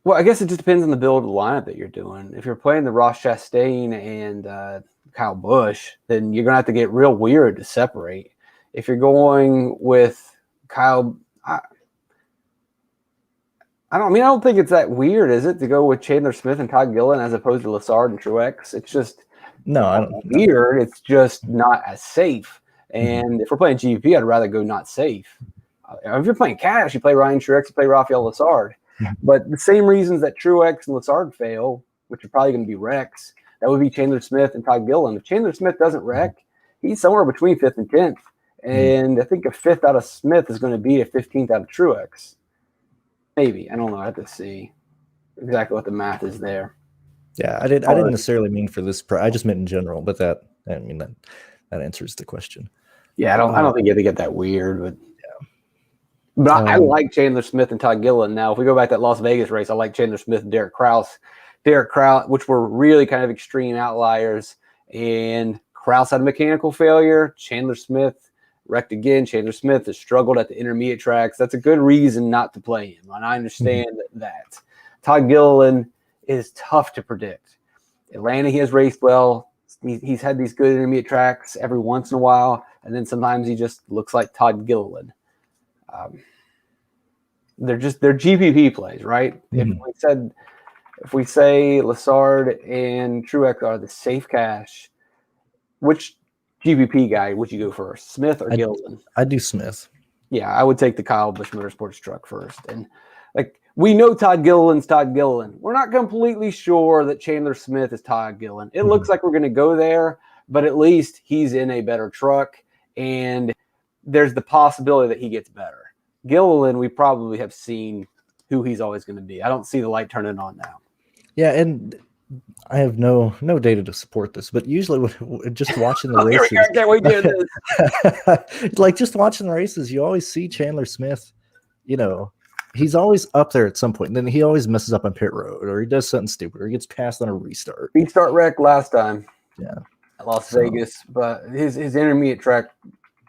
Well, I guess it just depends on the build of the lineup that you're doing. If you're playing the Ross Chastain and Kyle Busch, then you're going to have to get real weird to separate. If you're going with Kyle, I don't think it's that weird, is it, to go with Chandler Smith and Todd Gilliland as opposed to Lessard and Truex? It's just weird. It's just not as safe. And if we're playing GVP, I'd rather go not safe. If you're playing cash, you play Ryan Truex, you play Rafael Lessard. But the same reasons that Truex and Lessard fail, which are probably going to be wrecks, that would be Chandler Smith and Todd Gilliland. If Chandler Smith doesn't wreck, he's somewhere between 5th and 10th. And I think a 5th out of Smith is going to be a 15th out of Truex. Maybe. I don't know. I have to see exactly what the math is there. Yeah, I didn't necessarily mean for this. I just meant in general, but that answers the question. Yeah, I don't think you have to get that weird, but But I like Chandler Smith and Todd Gilliland. Now, if we go back to that Las Vegas race, I like Chandler Smith and Derek Kraus. Derek Kraus, which were really kind of extreme outliers. And Kraus had a mechanical failure. Chandler Smith wrecked again. Chandler Smith has struggled at the intermediate tracks. That's a good reason not to play him. And I understand that. Todd Gilliland is tough to predict. Atlanta, he has raced well. He's had these good intermediate tracks every once in a while. And then sometimes he just looks like Todd Gilliland. They're GPP plays, right? If we say Lessard and Truex are the safe cash, which GPP guy would you go first, Smith or Gilliland? I'd do Smith. Yeah, I would take the Kyle Busch Motorsports truck first. And we know Todd Gilliland's Todd Gilliland. We're not completely sure that Chandler Smith is Todd Gilliland. It looks like we're going to go there, but at least he's in a better truck, and there's the possibility that he gets better. Gilliland, we probably have seen who he's always going to be. I don't see the light turning on now. Yeah, and I have no data to support this, but usually just watching the races, can't we do this? like just watching the races, you always see Chandler Smith. He's always up there at some point, and then he always messes up on pit road, or he does something stupid, or he gets passed on a restart. Restart wreck last time. Yeah, at Las Vegas, but his intermediate track.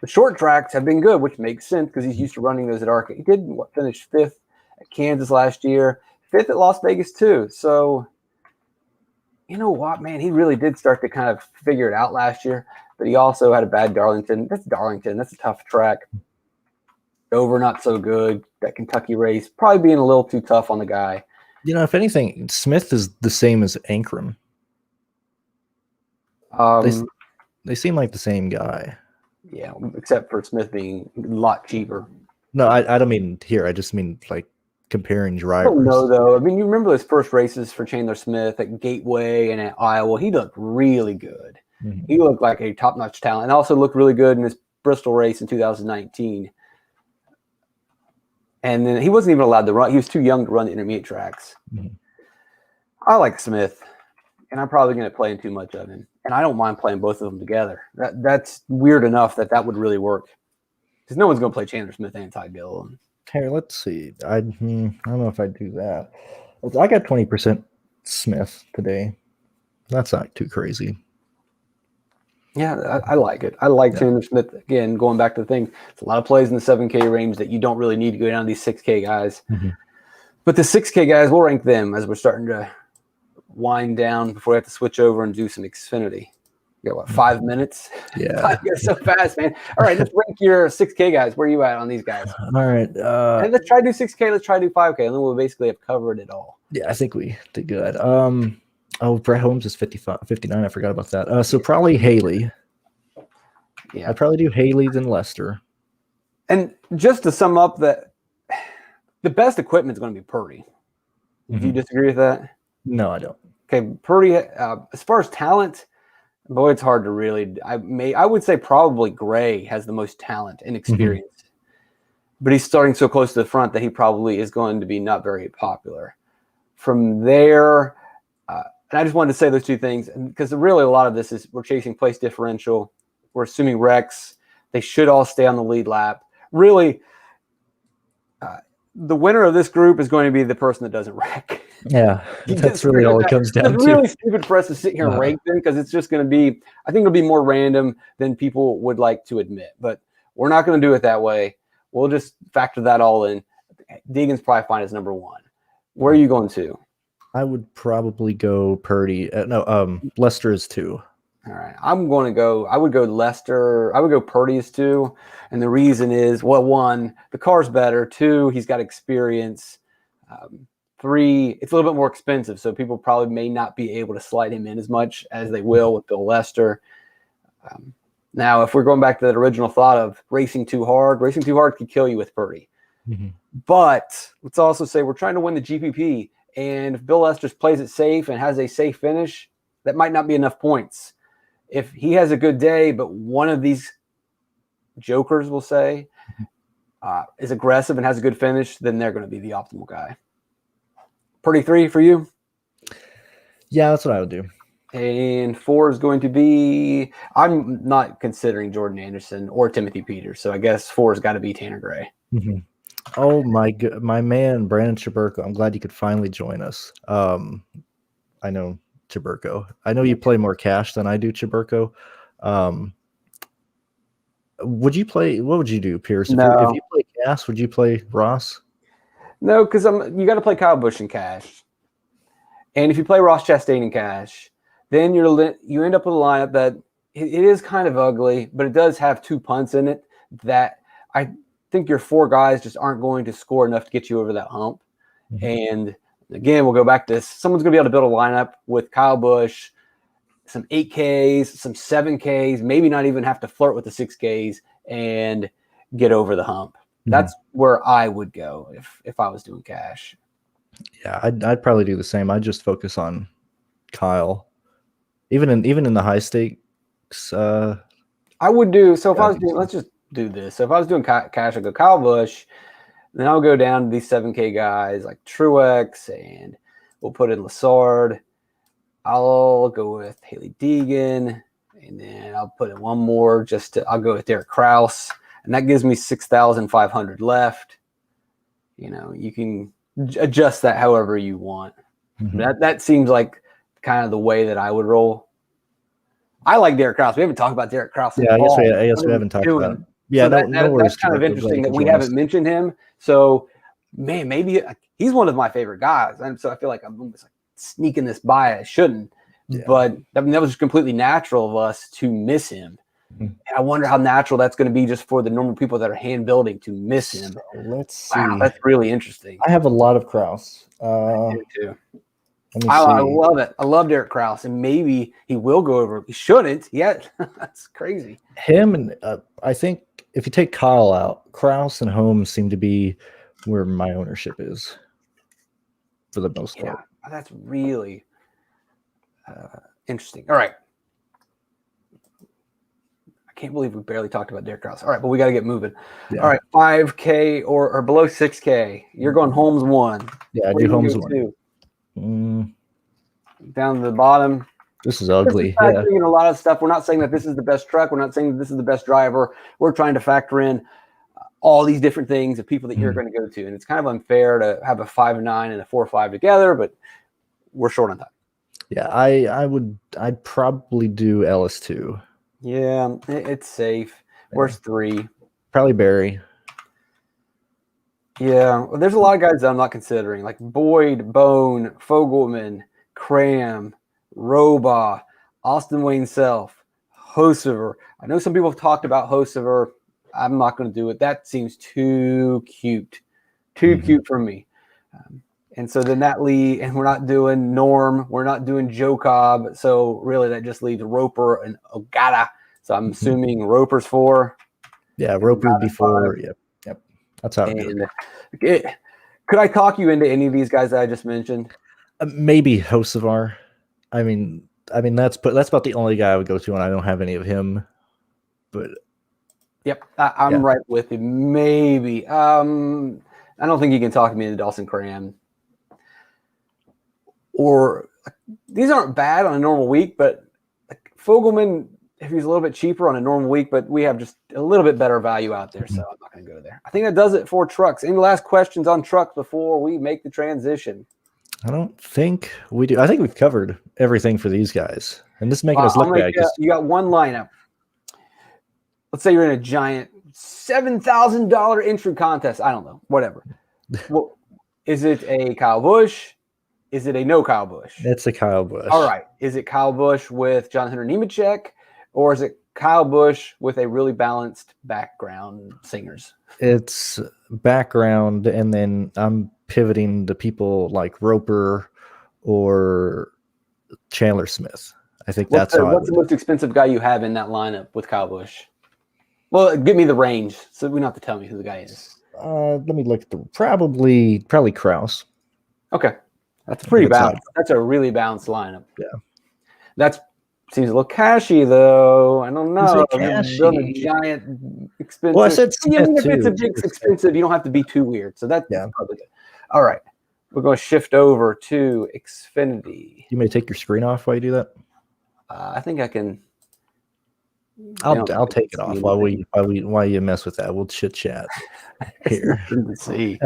The short tracks have been good, which makes sense because he's used to running those at ARCA. He did finish 5th at Kansas last year, 5th at Las Vegas too. So, you know what, man? He really did start to kind of figure it out last year, but he also had a bad Darlington. That's Darlington. That's a tough track. Dover, not so good. That Kentucky race, probably being a little too tough on the guy. If anything, Smith is the same as Ankrum. They seem like the same guy. Yeah, except for Smith being a lot cheaper. No, I don't mean here. I just mean like comparing drivers. I don't know, though. I mean, you remember those first races for Chandler Smith at Gateway and at Iowa. He looked really good. He looked like a top-notch talent, and also looked really good in his Bristol race in 2019. And then he wasn't even allowed to run. He was too young to run the intermediate tracks. I like Smith, and I'm probably going to play in too much of him. And I don't mind playing both of them together. That's weird enough that would really work. Because no one's going to play Chandler Smith and Todd Gilliland. Here, let's see. I don't know if I'd do that. I got 20% Smith today. That's not too crazy. Yeah, I like it. I like Chandler Smith. Again, going back to the thing, it's a lot of plays in the 7K range that you don't really need to go down to these 6K guys. But the 6K guys, we'll rank them as we're starting to wind down before we have to switch over and do some Xfinity. You got what, 5 minutes? Yeah. Time goes so fast, man. All right, let's rank your 6K guys. Where are you at on these guys? All right. And let's try to do 6K. Let's try to do 5K. And then we'll basically have covered it all. Yeah, I think we did good. Brett Holmes is 59. I forgot about that. So probably Haley. Yeah. I'd probably do Haley then Lester. And just to sum up, that the best equipment is going to be Purdy. Do you disagree with that? No, I don't. Okay, Purdy, as far as talent, boy, it's hard to really. I would say probably Gray has the most talent and experience, but he's starting so close to the front that he probably is going to be not very popular. From there, and I just wanted to say those two things because really a lot of this is we're chasing place differential. We're assuming wrecks. They should all stay on the lead lap. Really, the winner of this group is going to be the person that doesn't wreck. Yeah, that's really all it comes down to. It's really stupid for us to sit here and rank them because it's just going to be, I think it'll be more random than people would like to admit. But we're not going to do it that way. We'll just factor that all in. Deegan's probably fine as number 1. Where are you going to? I would probably go Purdy. Lester is 2. All right. I would go Lester. I would go Purdy as 2. And the reason is, well, 1, the car's better. 2, he's got experience. 3, it's a little bit more expensive. So people probably may not be able to slide him in as much as they will with Bill Lester. Now, if we're going back to that original thought of racing too hard could kill you with Purdy. But let's also say we're trying to win the GPP. And if Bill Lester plays it safe and has a safe finish, that might not be enough points. If he has a good day, but one of these jokers, we'll say, is aggressive and has a good finish, then they're going to be the optimal guy. Purdy 3 for you? Yeah, that's what I would do. And 4 is going to be, I'm not considering Jordan Anderson or Timothy Peters, so I guess 4 has got to be Tanner Gray. Oh, my man, Brandon Chiburko. I'm glad you could finally join us. I know Chiburko. I know you play more cash than I do, Chiburko. What would you do, Pearce? If you play cash, would you play Ross? No, because you got to play Kyle Busch in cash. And if you play Ross Chastain in cash, then you end up with a lineup that it is kind of ugly, but it does have 2 punts in it that I think your 4 guys just aren't going to score enough to get you over that hump. And again, we'll go back to this. Someone's going to be able to build a lineup with Kyle Busch, some 8Ks, some 7Ks, maybe not even have to flirt with the 6Ks and get over the hump. That's where I would go if I was doing cash. Yeah, I'd probably do the same. I'd just focus on Kyle. Even in the high stakes. I would do, so if I was doing, let's just do this. So if I was doing cash, I'd go Kyle Busch. Then I'll go down to these 7K guys like Truex, and we'll put in Lassard. I'll go with Haley Deegan, and then I'll put in one more I'll go with Derek Kraus, and that gives me 6,500 left. You can adjust that however you want. That seems like kind of the way that I would roll. I like Derek Kraus. We haven't talked about Derek Kraus. Yeah, I guess we haven't talked about it. Yeah, so that's kind of interesting that we haven't mentioned him. So, man, maybe he's one of my favorite guys. And so I feel like I'm almost like sneaking this by. I shouldn't. Yeah. But that was just completely natural of us to miss him. And I wonder how natural that's going to be just for the normal people that are hand building to miss him. So let's see. Wow, that's really interesting. I have a lot of Kraus. I do too. I love it. I love Derek Kraus, and maybe he will go over. He shouldn't yet. That's crazy. Him and I think if you take Kyle out, Kraus and Holmes seem to be where my ownership is for the most part. Yeah, that's really interesting. All right. I can't believe we barely talked about Derek Kraus. All right, but we got to get moving. Yeah. All right, 5K or below 6K. You're going Holmes 1. Yeah, I do Holmes 1. Down to the bottom. This is ugly. In a lot of stuff. We're not saying that this is the best truck. We're not saying that this is the best driver. We're trying to factor in all these different things of people that you're going to go to. And it's kind of unfair to have a 5-9 and a 4-5 together, but we're short on time. Yeah, I'd probably do Ellis 2. Yeah, it's safe. Where's 3? Probably Barry. Yeah, well, there's a lot of guys that I'm not considering, like Boyd, Bone, Fogelman, Cram, Roba, Austin Wayne Self, Hosever. I know some people have talked about Hosever. I'm not going to do it. That seems too cute. Too cute for me. And so then that lead, and we're not doing Norm. We're not doing Joe Cobb. So really that just leaves Roper and Ogata. So I'm assuming Roper's 4. Yeah, Roper before. Yep. That's how and could I talk you into any of these guys that I just mentioned? Maybe Hosevar. I mean that's about the only guy I would go to, and I don't have any of him. But yep, I'm right with you. Maybe. I don't think you can talk me into Dawson Cram. Or these aren't bad on a normal week, but like Fogelman, if he's a little bit cheaper on a normal week, but we have just a little bit better value out there, so I'm not going to go there. I think that does it for trucks. Any last questions on trucks before we make the transition? I don't think we do. I think we've covered everything for these guys, and this is making us look bad. You got one lineup. Let's say you're in a giant $7,000 entry contest. I don't know, whatever. Well, is it a Kyle Busch? Is it a no Kyle Busch? It's a Kyle Busch. All right. Is it Kyle Busch with John Hunter Nemechek, or is it Kyle Busch with a really balanced background singers? It's background, and then I'm pivoting to people like Roper or Chandler Smith. I think what's the most expensive guy you have in that lineup with Kyle Busch? Well, give me the range, so we don't have to tell me who the guy is. Let me look at probably Kraus. Okay. That's pretty balanced. That's a really balanced lineup. Yeah. That seems a little cashy, though. I don't know. Building a giant expensive. Well, I said Smith if it's a big expensive, you don't have to be too weird. So that's probably good. All right. We're going to shift over to Xfinity. You may take your screen off while you do that. I think I can. I'll take it off while you mess with that. We'll chit chat here. Let's see.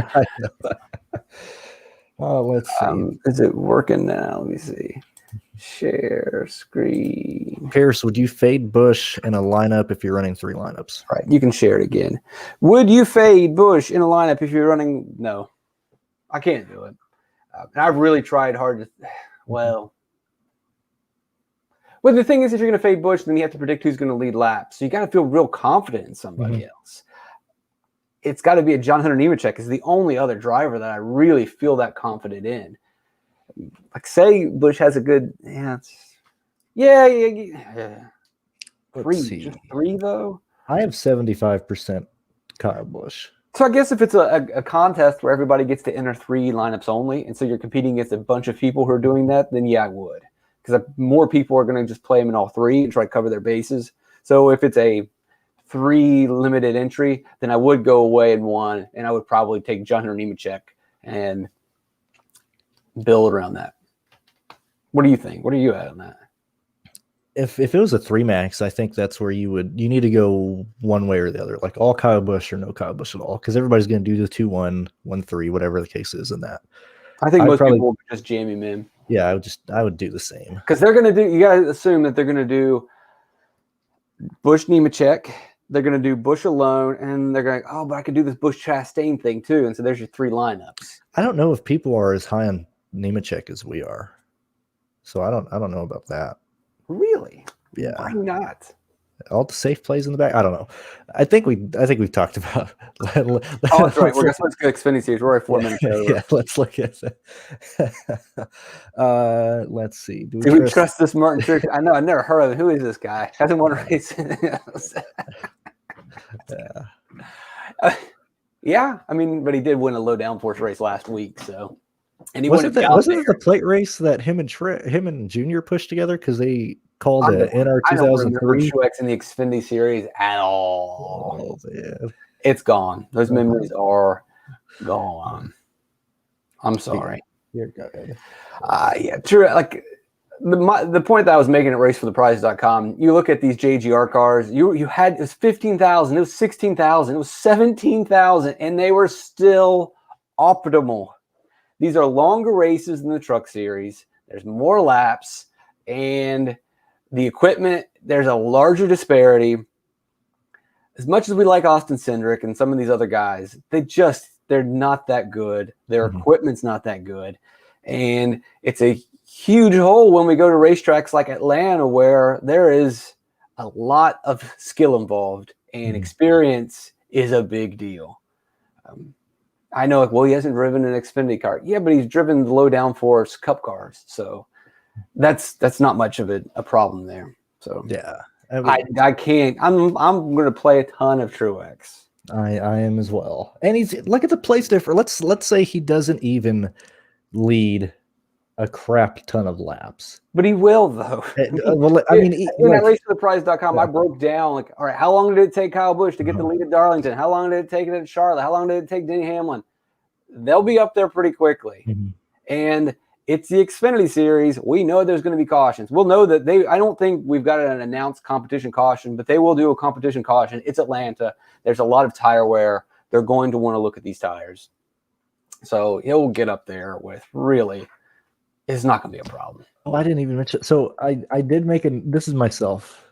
Let's see. Is it working now? Let me see. Share screen. Pearce, would you fade Busch in a lineup if you're running 3 lineups? Right. You can share it again. Would you fade Busch in a lineup if you're running? No, I can't do it. And I've really tried hard to. Well, the thing is, if you're going to fade Busch, then you have to predict who's going to lead laps. So you got to feel real confident in somebody else. It's got to be a John Hunter Nemechek is the only other driver that I really feel that confident in. Like, say Busch has a good, Just 3 though. I have 75% Kyle Busch. So I guess if it's a contest where everybody gets to enter 3 lineups only, and so you're competing against a bunch of people who are doing that, then yeah, I would, because more people are going to just play them in all 3 and try to cover their bases. So if it's a 3 limited entry, then I would go away in 1, and I would probably take John Hunter Nemechek and build around that. What do you think? What are you at on that? If it was a 3 max, I think that's where you need to go one way or the other, like all Kyle Busch or no Kyle Busch at all, because everybody's going to do the 2-1, 1-3, whatever the case is in that. I think most people will just jam him in. Yeah, I would do the same, because they're going to do. You got to assume that they're going to do Busch Nemechek. They're going to do Busch alone, and they're going, but I could do this Busch Chastain thing too. And so there's your 3 lineups. I don't know if people are as high on Nemechek as we are, so I don't know about that. Really? Yeah. Why not? All the safe plays in the back. I don't know. I think we've talked about. That's right. Let's go Xfinity series. We're already 4 minutes over. Yeah, let's look at that. Let's see. Do we trust this Martin Truex? I know. I've never heard of him. Who is this guy? Hasn't won a race. Yeah. I mean, but he did win a low downforce race last week. So, and he wasn't it the plate race that him and Junior pushed together because they called it NR 2003? I don't remember Truex in the Xfinity series at all. Oh, man. It's gone. Those memories are gone. I'm sorry. You're good. Yeah, true. Like the point that I was making at racefortheprize.com, you look at these JGR cars, you had, it was 15,000, it was 16,000, it was 17,000, and they were still optimal. These are longer races than the truck series. There's more laps, and the equipment, there's a larger disparity. As much as we like Austin Cindric and some of these other guys, they just they're not that good. Their equipment's not that good. And it's a huge hole when we go to racetracks like Atlanta, where there is a lot of skill involved and experience is a big deal. I know, like, well, he hasn't driven an Xfinity car. Yeah, but he's driven the low downforce Cup cars. So that's not much of a problem there. So yeah, I can't. I'm going to play a ton of Truex. I am as well. And he's look at the place difference. Let's say he doesn't even lead a crap ton of laps. But he will, though. Well, I mean, in that racefortheprize.com, I broke down, like, all right, how long did it take Kyle Busch to get the lead at Darlington? How long did it take it at Charlotte? How long did it take Denny Hamlin? They'll be up there pretty quickly. And it's the Xfinity Series. We know there's going to be cautions. We'll know that I don't think we've got an announced competition caution, but they will do a competition caution. It's Atlanta. There's a lot of tire wear. They're going to want to look at these tires. So he'll get up there with really... It's not going to be a problem. Oh, I didn't even mention. So I did make this is myself.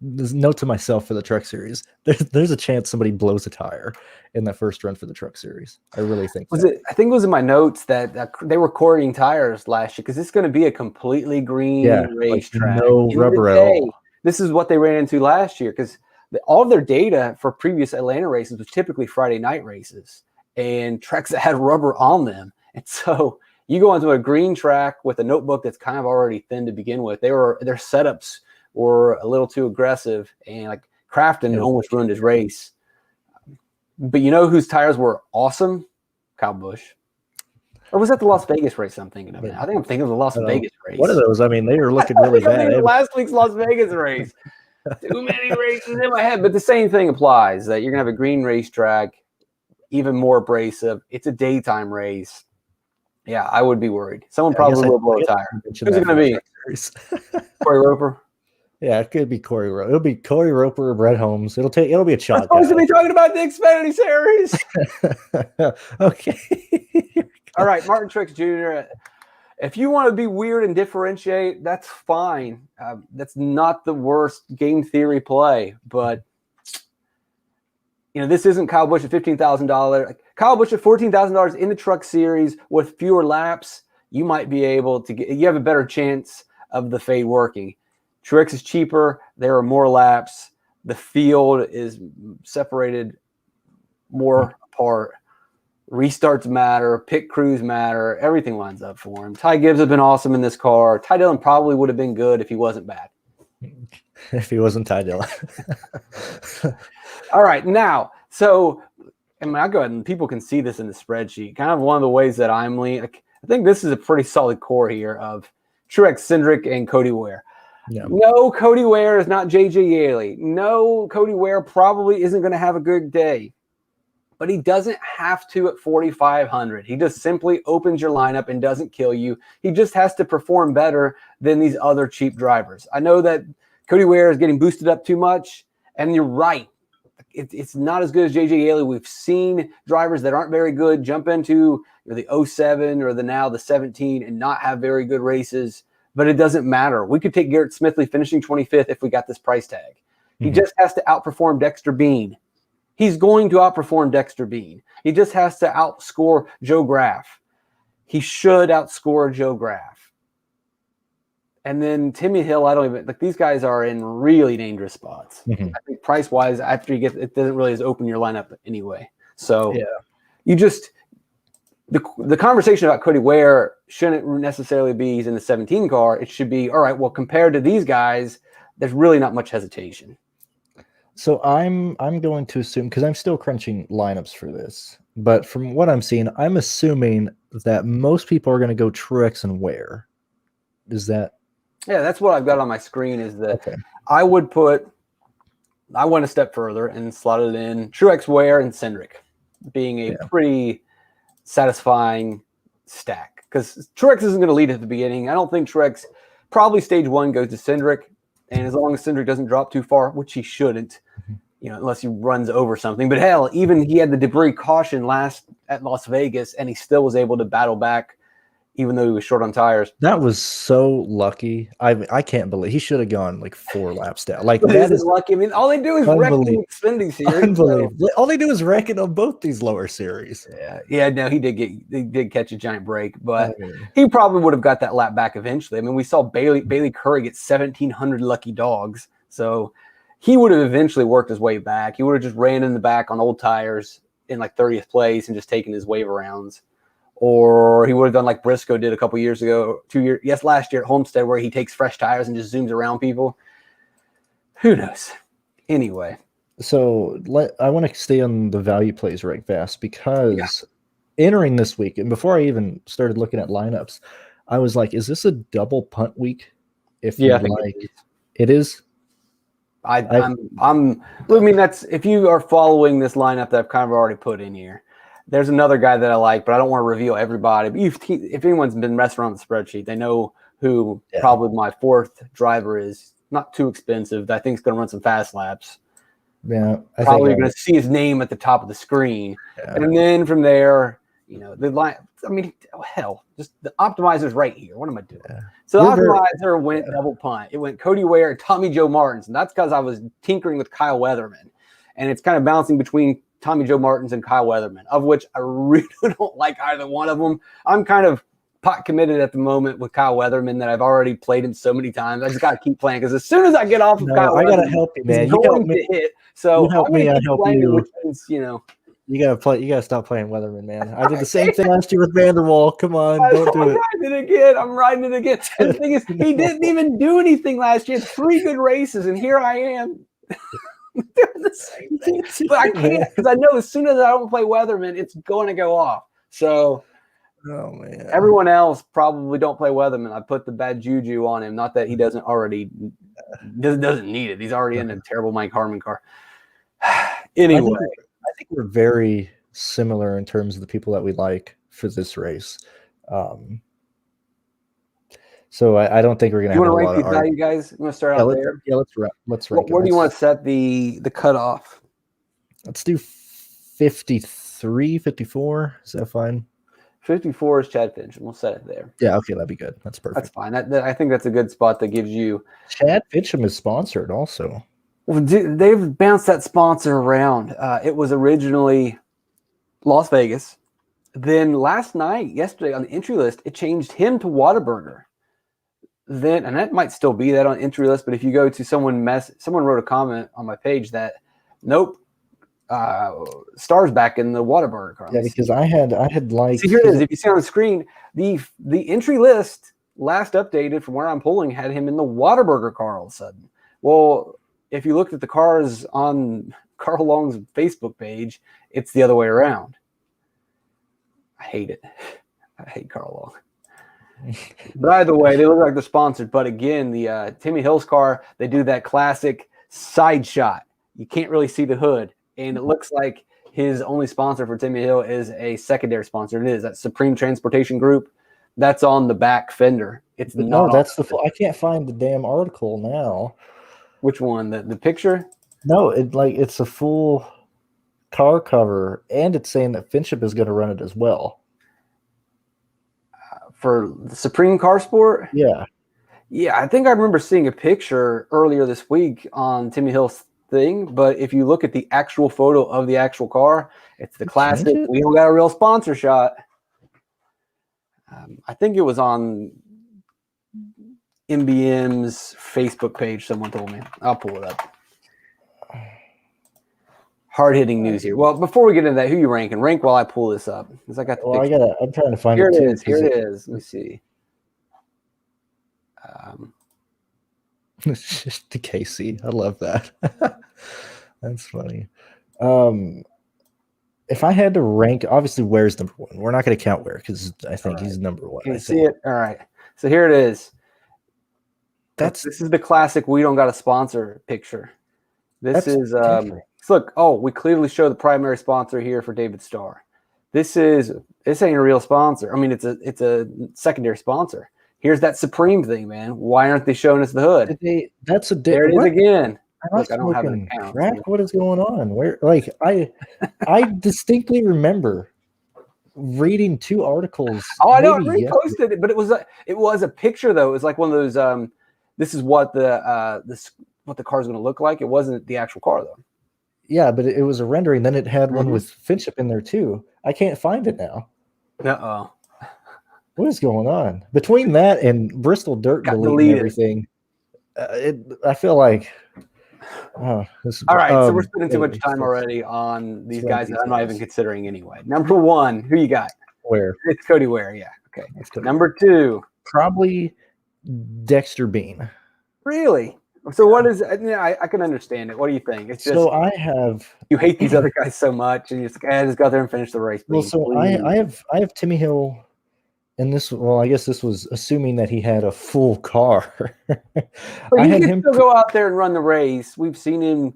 This note to myself for the Truck Series. There's a chance somebody blows a tire in that first run for the Truck Series. I really think. I think it was in my notes that they were courting tires last year because it's going to be a completely green racetrack. Like no rubber at all. This is what they ran into last year because all of their data for previous Atlanta races was typically Friday night races and tracks that had rubber on them, and so. You go onto a green track with a notebook that's kind of already thin to begin with. Their setups were a little too aggressive, and like Crafton almost ruined his race. But you know whose tires were awesome? Kyle Busch. Or was that the Las Vegas race I'm thinking of? I think I'm thinking of the Las Vegas race. One of those. I mean, they were looking really bad. Last week's Las Vegas race. Too many races in my head. But the same thing applies, that you're going to have a green racetrack, even more abrasive. It's a daytime race. Yeah, I would be worried. Someone probably will blow a tire. Who's it going to be? Corey Roper? Yeah, it could be Corey Roper. It'll be Corey Roper or Brett Holmes. It'll be a shot. We're supposed to be talking about the Xfinity Series. Okay. All right, Martin Truex Jr. If you want to be weird and differentiate, that's fine. That's not the worst game theory play, but this isn't Kyle Busch at $15,000. Kyle Busch at $14,000 in the Truck Series with fewer laps, you might be able to you have a better chance of the fade working. Truex is cheaper. There are more laps. The field is separated more apart. Restarts matter. Pit crews matter. Everything lines up for him. Ty Gibbs has been awesome in this car. Ty Dillon probably would have been good if he wasn't bad. If he wasn't Ty Dillon. All right, now, so I'll go ahead and people can see this in the spreadsheet. Kind of one of the ways that I'm leaning. I think this is a pretty solid core here of Truex, Cindric, and Cody Ware. Yeah. No, Cody Ware is not J.J. Yaley. No, Cody Ware probably isn't going to have a good day. But he doesn't have to at 4,500. He just simply opens your lineup and doesn't kill you. He just has to perform better than these other cheap drivers. I know that Cody Ware is getting boosted up too much, and you're right. It's not as good as J.J. Yaley. We've seen drivers that aren't very good jump into the 07 or the 17 and not have very good races, but it doesn't matter. We could take Garrett Smithley finishing 25th if we got this price tag. He just has to outperform Dexter Bean. He's going to outperform Dexter Bean. He just has to outscore Joe Graf. He should outscore Joe Graf. And then Timmy Hill, I don't even like, these guys are in really dangerous spots. I think price wise, after you get it doesn't really open your lineup anyway. So you just the conversation about Cody Ware shouldn't necessarily be he's in the 17 car. It should be all right. Well, compared to these guys, there's really not much hesitation. So I'm going to assume, because I'm still crunching lineups for this, but from what I'm seeing, I'm assuming that most people are going to go Truex and Ware. Is that? Yeah, that's what I've got on my screen is that I went a step further and slotted in Truex, Ware, and Cindric being a pretty satisfying stack. Because Truex isn't going to lead at the beginning. I don't think Truex, probably stage one goes to Cindric. And as long as Cindric doesn't drop too far, which he shouldn't, unless he runs over something. But hell, even he had the debris caution last at Las Vegas, and he still was able to battle back even though he was short on tires. That was so lucky. I can't believe he should have gone like 4 laps down. Like But that is is lucky. I mean, all they do is wreck the Xfinity series. unbelievable. All they do is wreck it on both these lower series. Yeah. No, he did catch a giant break, but he probably would have got that lap back eventually. I mean, we saw Bailey Curry get 1,700 lucky dogs, so he would have eventually worked his way back. He would have just ran in the back on old tires in like 30th place and just taken his wave arounds. Or he would have done like Briscoe did a couple years ago, last year at Homestead, where he takes fresh tires and just zooms around people. Who knows? Anyway. So I want to stay on the value plays right fast because entering this week, and before I even started looking at lineups, I was like, is this a double punt week? If it is. I mean, that's if you are following this lineup that I've kind of already put in here. There's another guy that I like, but I don't want to reveal everybody. But if anyone's been messing around with the spreadsheet, they know who probably my 4th driver is. Not too expensive. I think it's going to run some fast laps. Yeah, probably going to see his name at the top of the screen, and then from there, the line. I mean, hell, just the optimizer's right here. What am I doing? Yeah. So the optimizer went double punt. It went Cody Ware and Tommy Joe Martins, and that's because I was tinkering with Kyle Weatherman, and it's kind of bouncing between Tommy Joe Martins and Kyle Weatherman, of which I really don't like either one of them. I'm kind of pot committed at the moment with Kyle Weatherman that I've already played him so many times. I just got to keep playing because as soon as I get off of Kyle, I got to help you, man. You help me. Hit. So you help me. I help you. Which means, you gotta play. You gotta stop playing Weatherman, man. I did the same thing last year with Vanderwall. Come on, don't do it. I'm riding it again. And the thing is, he didn't even do anything last year. 3 good races, and here I am. Doing the same thing. But I can't because I know as soon as I don't play Weatherman, it's going to go off. So everyone else probably don't play Weatherman. I put the bad juju on him. Not that he doesn't need it. He's already in a terrible Mike Harmon car. Anyway. I think we're very similar in terms of the people that we like for this race. So I don't think we're going to have a lot of value guys. You want to start out there? Yeah, let's rank. Where do you want to set the cutoff? Let's do 53, 54. Is that fine? 54 is Chad Finch, and we'll set it there. Yeah, okay, that'd be good. That's perfect. That's fine. I think that's a good spot that gives you. Chad Fincham is sponsored also. Well, they've bounced that sponsor around. It was originally Las Vegas. Then yesterday on the entry list, it changed him to Whataburger. Then, and that might still be that on entry list, but if you go to someone wrote a comment on my page that, nope, Star's back in the Whataburger car. Yeah, because I had like. See, here it is. If you see on the screen, the entry list last updated from where I'm pulling had him in the Whataburger car all of a sudden. Well, if you looked at the cars on Carl Long's Facebook page, it's the other way around. I hate it. I hate Carl Long. By the way, they look like they're sponsored, but again, the Timmy Hill's car, they do that classic side shot. You can't really see the hood, and it looks like his only sponsor for Timmy Hill is a secondary sponsor. It is that Supreme Transportation Group. That's on the back fender. It's that's the. I can't find the damn article now. Which one? The picture? No, it's a full car cover, and it's saying that Fincham is going to run it as well. For the Supreme Car Sport? Yeah. Yeah, I think I remember seeing a picture earlier this week on Timmy Hill's thing, but if you look at the actual photo of the actual car, it's the classic, we don't got a real sponsor shot. I think it was on MBM's Facebook page, someone told me. I'll pull it up. Hard-hitting news here. Well, before we get into that, who you ranking? Rank while I pull this up. Because I got the picture. I'm trying to find here it. Here it is. Let me see. To Casey. I love that. That's funny. If I had to rank, obviously Ware's number one. We're not going to count Ware because I think he's number one. Can you see it? All right. So here it is. This is the classic we don't got a sponsor picture. This is look, we clearly show the primary sponsor here for David Starr. This ain't a real sponsor. I mean, it's a secondary sponsor. Here's that Supreme thing, man. Why aren't they showing us the hood? There it is again. Look, I don't have an account. What is going on? Where I distinctly remember reading 2 articles. Oh, I know. I maybe reposted it, but it was a picture though. It was like one of those. This is what what the car is going to look like. It wasn't the actual car though. Yeah, but it was a rendering. Then it had one with Finchip in there too. I can't find it now. Uh-oh. What is going on between that and Bristol Dirt deleting everything? I feel like. All right, so we're spending too much time already on these guys that I'm not even considering anyway. Number 1, who you got? Ware. It's Cody Ware. Yeah. Okay. Number 2, probably Dexter Bean. Really? So what is? I can understand it. What do you think? It's just so you hate these other guys so much, and you're just like, just go out there and finish the race. Well, so I have Timmy Hill, and this. Well, I guess this was assuming that he had a full car. But he can still go out there and run the race. We've seen him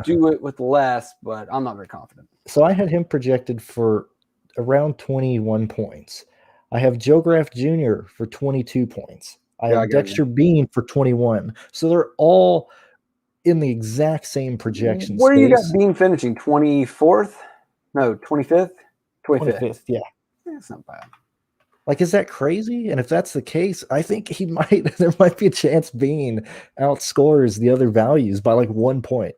do it with less, but I'm not very confident. So I had him projected for around 21 points. I have Joe Graff Jr. for 22 points. I have Dexter Bean for 21. So they're all in the exact same projection Where you got Bean finishing? 24th? No, 25th? 25th, yeah. That's not bad. Like, is that crazy? And if that's the case, I think there might be a chance Bean outscores the other values by like 1 point.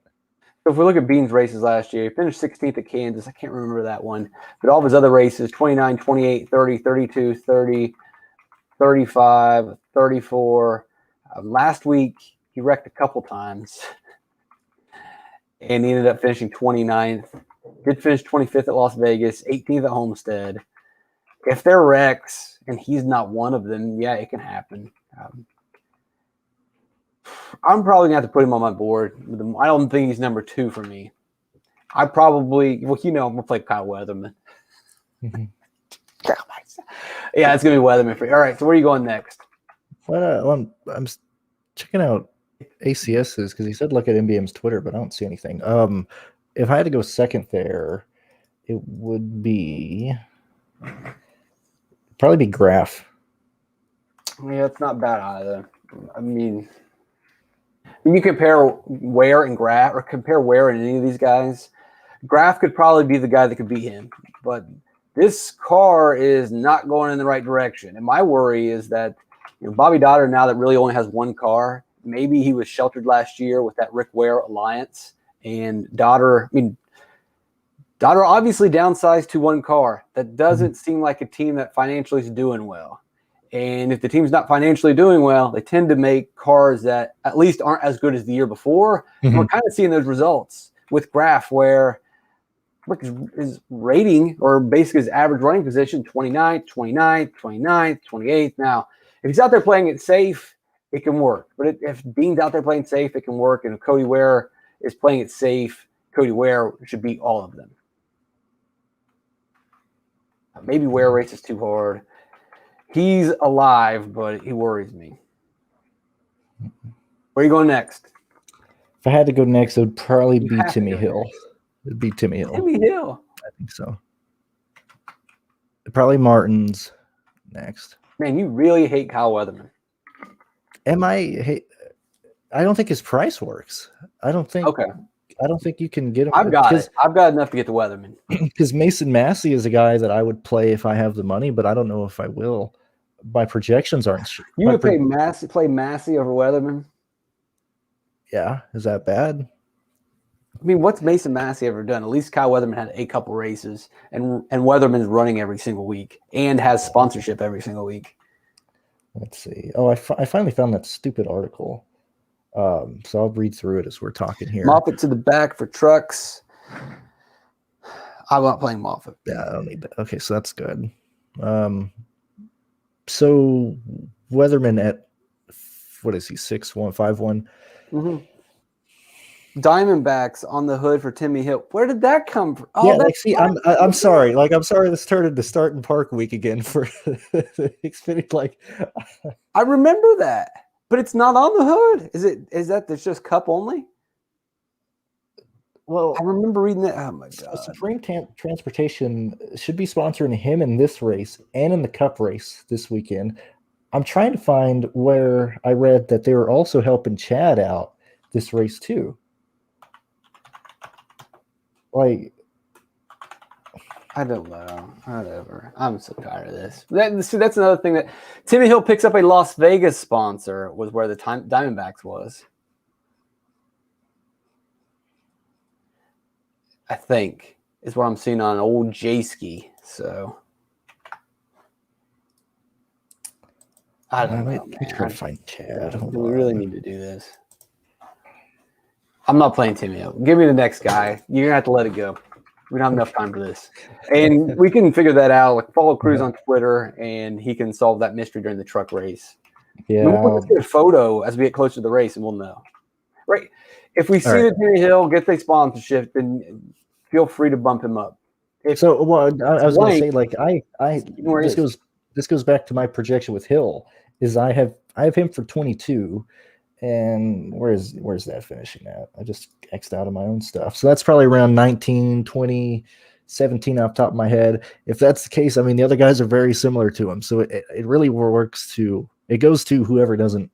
So if we look at Bean's races last year, he finished 16th at Kansas. I can't remember that one. But all of his other races, 29, 28, 30, 32, 30, 35, 34. Last week, he wrecked a couple times. And he ended up finishing 29th. Did finish 25th at Las Vegas, 18th at Homestead. If they're wrecks and he's not one of them, yeah, it can happen. I'm probably going to have to put him on my board. I don't think he's number 2 for me. I'm going to play Kyle Weatherman. Mm-hmm. Yeah, it's going to be Weatherman for you. All right, so where are you going next? Well, I'm checking out ACS's because he said look at MBM's Twitter, but I don't see anything. If I had to go second there, it would probably be Graff. Yeah, it's not bad either. I mean, when you compare Ware and Graff, or compare Ware and any of these guys, Graff could probably be the guy that could beat him. But this car is not going in the right direction. And my worry is that Bobby Dotter, now that really only has one car, maybe he was sheltered last year with that Rick Ware alliance. And Dotter obviously downsized to one car. That doesn't seem like a team that financially is doing well. And if the team's not financially doing well, they tend to make cars that at least aren't as good as the year before. And we're kind of seeing those results with Graff, where his rating, or basically his average running position, 29th, 29th, 29th, 28th. Now, if he's out there playing it safe, it can work. But if Bean's out there playing safe, it can work. And if Cody Ware is playing it safe, Cody Ware should beat all of them. Maybe Ware races too hard. He's alive, but he worries me. Where are you going next? If I had to go next, it would probably be Timmy Hill. It'd be Timmy Hill. Timmy Hill. I think so. Probably Martin's next. Man, you really hate Kyle Weatherman. I don't think his price works. I don't think you can get him. I've got enough to get the Weatherman. Because Mason Massey is a guy that I would play if I have the money, but I don't know if I will. My projections aren't. You would play Massey over Weatherman? Yeah, is that bad? I mean, what's Mason Massey ever done? At least Kyle Weatherman had a couple races, and Weatherman's running every single week and has sponsorship every single week. Let's see. Oh, I finally found that stupid article. So I'll read through it as we're talking here. Moffitt to the back for trucks. I'm not playing Moffitt. Yeah, I don't need that. Okay, so that's good. So Weatherman at what is he? 6'1", 5'1"? Mm-hmm. Diamondbacks on the hood for Timmy Hill. Where did that come from? Oh, yeah, I'm sorry. I'm sorry this turned into Start and Park week again for Xfinity. I remember that, but it's not on the hood. Is that there's just Cup only? Well, I remember reading that. Oh my god! Supreme Transportation should be sponsoring him in this race and in the Cup race this weekend. I'm trying to find where I read that they were also helping Chad out this race too. I don't know. Whatever. I'm so tired of this. That's another thing that Timmy Hill picks up a Las Vegas sponsor was where the Diamondbacks was. I think is what I'm seeing on old J-Ski. So I don't know. Let me try to find Chad. Do we really need to do this? I'm not playing Timmy Hill. Give me the next guy. You're gonna have to let it go. We don't have enough time for this. And we can figure that out. Like, follow Cruz on Twitter, and he can solve that mystery during the truck race. Yeah. We'll get a photo as we get closer to the race, and we'll know. Right? If we see that Timmy Hill gets a sponsorship, then feel free to bump him up. I was going to say, like, this goes back to my projection with Hill. Is I have him for 22. And where's that finishing at? I just X'd out of my own stuff. So that's probably around 19, 20, 17 off the top of my head. If that's the case, I mean, the other guys are very similar to him. So it really works it goes to whoever doesn't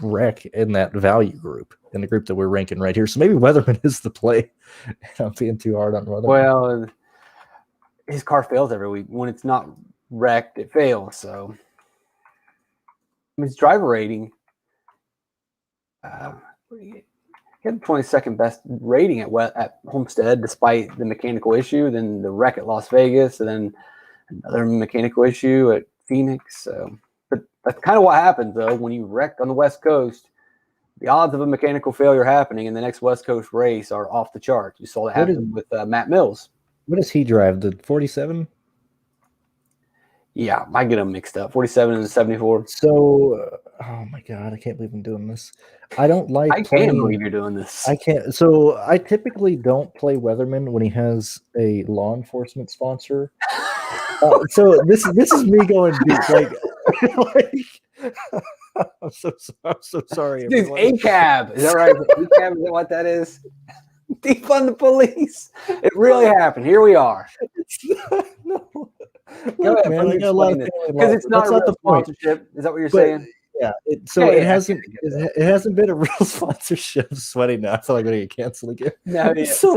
wreck in that value group, in the group that we're ranking right here. So maybe Weatherman is the play. I'm being too hard on Weatherman. Well, his car fails every week. When it's not wrecked, it fails. So his driver rating, he had the 22nd best rating at Homestead, despite the mechanical issue, then the wreck at Las Vegas, and then another mechanical issue at Phoenix. So, but that's kind of what happens, though, when you wreck on the West Coast. The odds of a mechanical failure happening in the next West Coast race are off the charts. You saw that happen with Matt Mills. What does he drive? The 47? Yeah, I get them mixed up. 47 and 74. So, oh my God, I can't believe I'm doing this. I don't like. I can't believe you're doing this. I can't. So I typically don't play Weatherman when he has a law enforcement sponsor. So this is me going deep. I'm so sorry. Dude, ACAB. Is that right? ACAB, is that what that is? Defund the police. It really happened. Here we are. No. Go ahead, man. Because it's not a real sponsorship. Is that what you're saying? Yeah. It hasn't been a real sponsorship. I'm sweating now. I feel like I'm going to get canceled again. No, yeah. So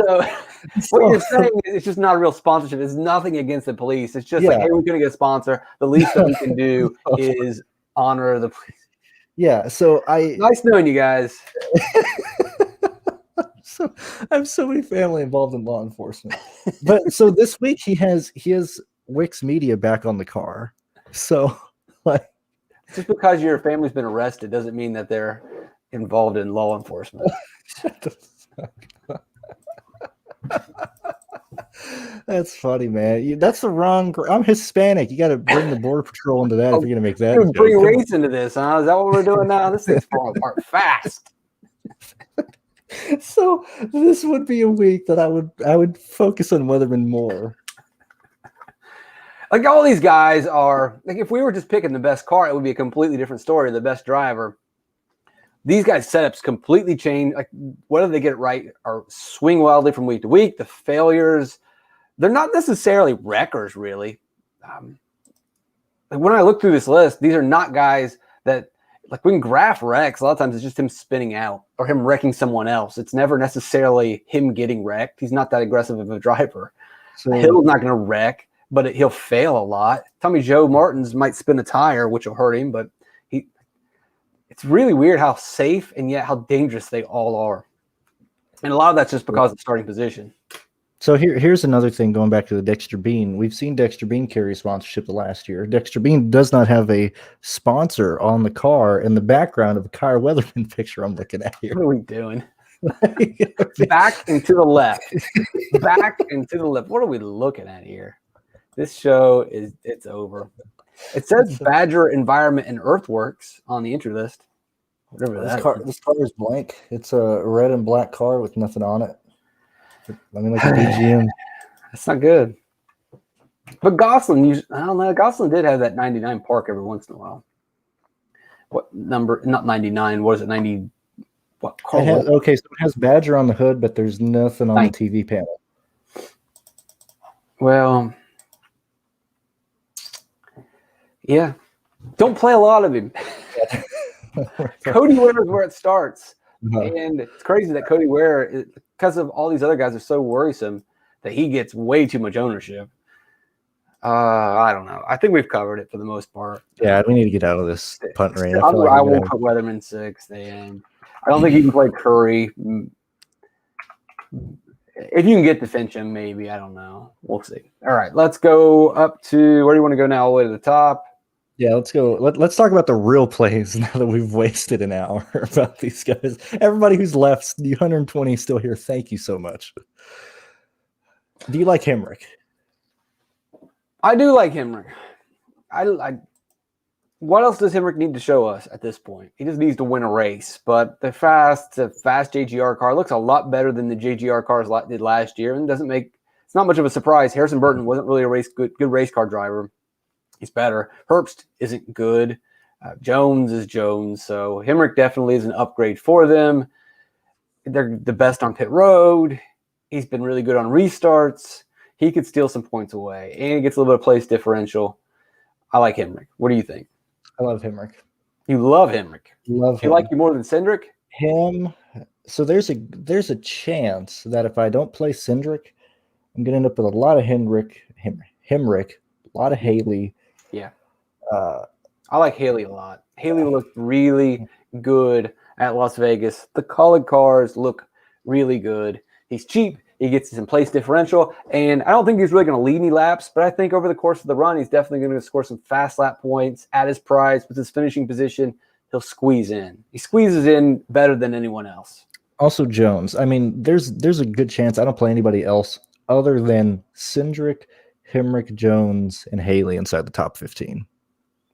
what you're saying is it's just not a real sponsorship. It's nothing against the police. It's just like, hey, we're going to get a sponsor. The least that we can do is honor the police. Yeah. So nice knowing you guys. So I have so many family involved in law enforcement. But so this week he has Wix Media back on the car. So like, just because your family's been arrested doesn't mean that they're involved in law enforcement. That's funny, man. That's the wrong. I'm Hispanic. You got to bring the border patrol into that if you're gonna make that. Dude, bring race into this, huh? Is that what we're doing now? This thing's falling apart fast. So this would be a week that I would focus on Weatherman more. Like, all these guys are like, if we were just picking the best car, it would be a completely different story. The best driver. These guys' setups completely change. Like, whether they get it right or swing wildly from week to week. The failures, they're not necessarily wreckers, really. Like, when I look through this list, these are not guys that, like, when Graf wrecks, a lot of times it's just him spinning out or him wrecking someone else. It's never necessarily him getting wrecked. He's not that aggressive of a driver. So Hill's not going to wreck, but he'll fail a lot. Tommy Joe Martins might spin a tire, which will hurt him, but it's really weird how safe and yet how dangerous they all are. And a lot of that's just because of the starting position. So here's another thing, going back to the Dexter Bean. We've seen Dexter Bean carry sponsorship the last year. Dexter Bean does not have a sponsor on the car in the background of a Kyle Weatherman picture I'm looking at here. What are we doing? Back and to the left. Back and to the left. What are we looking at here? This show it's over. It says Badger Environment and Earthworks on the entry list. Whatever that is. This car is blank. It's a red and black car with nothing on it. I mean, like a BGM. That's not good. But Gosselin, I don't know. Gosselin did have that 99 park every once in a while. What number? Not 99. What is it? 90. What car? Okay, so it has Badger on the hood, but there's nothing on the TV panel. Well, yeah. Don't play a lot of him. Cody Ware is where it starts. And it's crazy that Cody Ware, because of all these other guys, are so worrisome that he gets way too much ownership. I don't know. I think we've covered it for the most part. Yeah, we need to get out of this punt rate. I will put Weatherman 6th. And I don't think he can play Curry. If you can get to Fincham, maybe. I don't know. We'll see. All right, let's go up to where do you want to go now? All the way to the top. Yeah, let's go. Let's talk about the real plays now that we've wasted an hour about these guys. Everybody who's left, the 120 still here. Thank you so much. Do you like Hemrick? I do like Hemrick. What else does Hemrick need to show us at this point? He just needs to win a race. But the fast JGR car looks a lot better than the JGR cars did last year, and it's not much of a surprise. Harrison Burton wasn't really a good race car driver. He's better. Herbst isn't good. Jones is Jones. So Hemrick definitely is an upgrade for them. They're the best on pit road. He's been really good on restarts. He could steal some points away, and he gets a little bit of place differential. I like Hemrick. What do you think? I love Hemrick. You love Hemrick. Love him. You like you more than Cindric? Him. So there's a chance that if I don't play Cindric, I'm going to end up with a lot of Hemrick, a lot of Haley. Yeah. I like Haley a lot. Haley looked really good at Las Vegas. The colored cars look really good. He's cheap. He gets some place differential. And I don't think he's really going to lead any laps, but I think over the course of the run, he's definitely going to score some fast lap points at his price with his finishing position. He'll squeeze in. He squeezes in better than anyone else. Also Jones. I mean, there's a good chance I don't play anybody else other than Cindric, Hemrick, Jones, and Haley inside the top 15.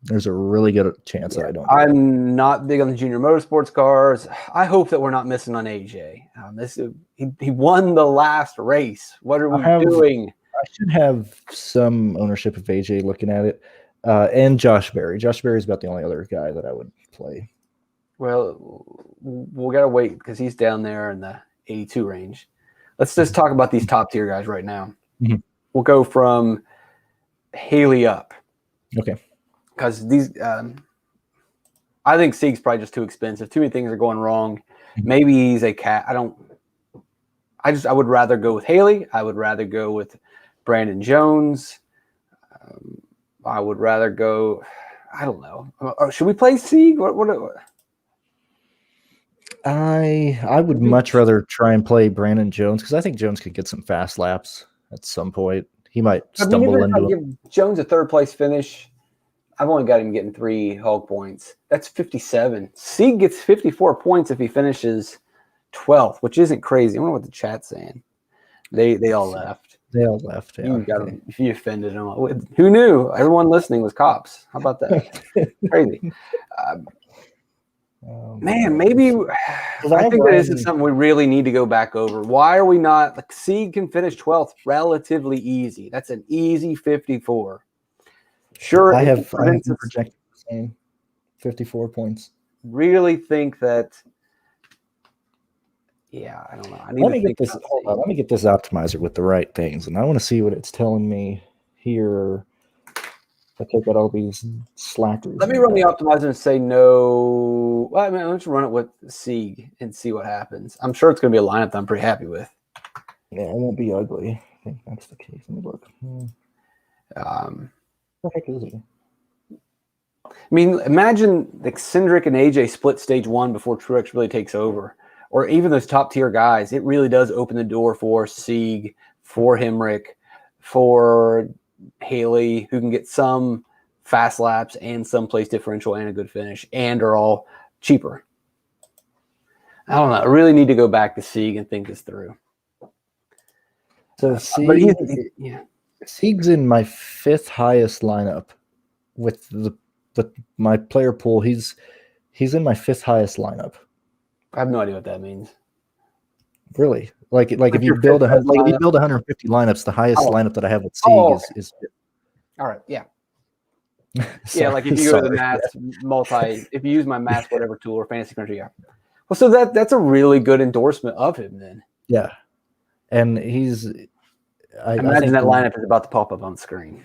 There's a really good chance that I don't. I'm not big on the junior motorsports cars. I hope that we're not missing on AJ. He won the last race. What are we doing? I should have some ownership of AJ looking at it. And Josh Berry. Josh Berry is about the only other guy that I would play. Well, we'll got to wait because he's down there in the 82 range. Let's just talk about these top tier guys right now. Mm-hmm. We'll go from Haley up. Okay. Because these, I think Sieg's probably just too expensive. Too many things are going wrong. Maybe he's a cat. I would rather go with Haley. I would rather go with Brandon Jones. I would rather go. I don't know. Should we play Sieg? What? I would much rather try and play Brandon Jones because I think Jones could get some fast laps at some point. He might stumble into it. Give Jones a third place finish. I've only got him getting 3 hog points. That's 57. Sieg gets 54 points if he finishes 12th, which isn't crazy. I wonder what the chat's saying. They all left. They all left. Yeah. You offended them. Who knew? Everyone listening was cops. How about that? Crazy. Man, maybe I think that is something we really need to go back over. Why are we not like Sieg can finish 12th relatively easy? That's an easy 54. Sure, I have projected the same 54 points. Really think that. Yeah, I don't know. Let me get this optimizer with the right things, and I want to see what it's telling me here. I take out all these slackers. Let me run the optimizer and say no. Well, I mean, let's run it with Sieg and see what happens. I'm sure it's going to be a lineup that I'm pretty happy with. Yeah, it won't be ugly. I think that's the case. Let me look. What the heck is he? I mean, imagine the Cindric and AJ split stage 1 before Truex really takes over. Or even those top tier guys. It really does open the door for Sieg, for Hemrick, for Haley, who can get some fast laps and some place differential and a good finish, and are all cheaper. I don't know. I really need to go back to Sieg and think this through. So Sieg's in my 5th highest lineup with my player pool. He's in my 5th highest lineup. I have no idea what that means. Really? Like if you build 150 lineups, the highest lineup that I have with Sieg is. All right. Yeah. Yeah. Like if you go to the math if you use my math whatever tool or fantasy country, yeah. Well, so that's a really good endorsement of him then. Yeah, and he's. I imagine that lineup is about to pop up on the screen.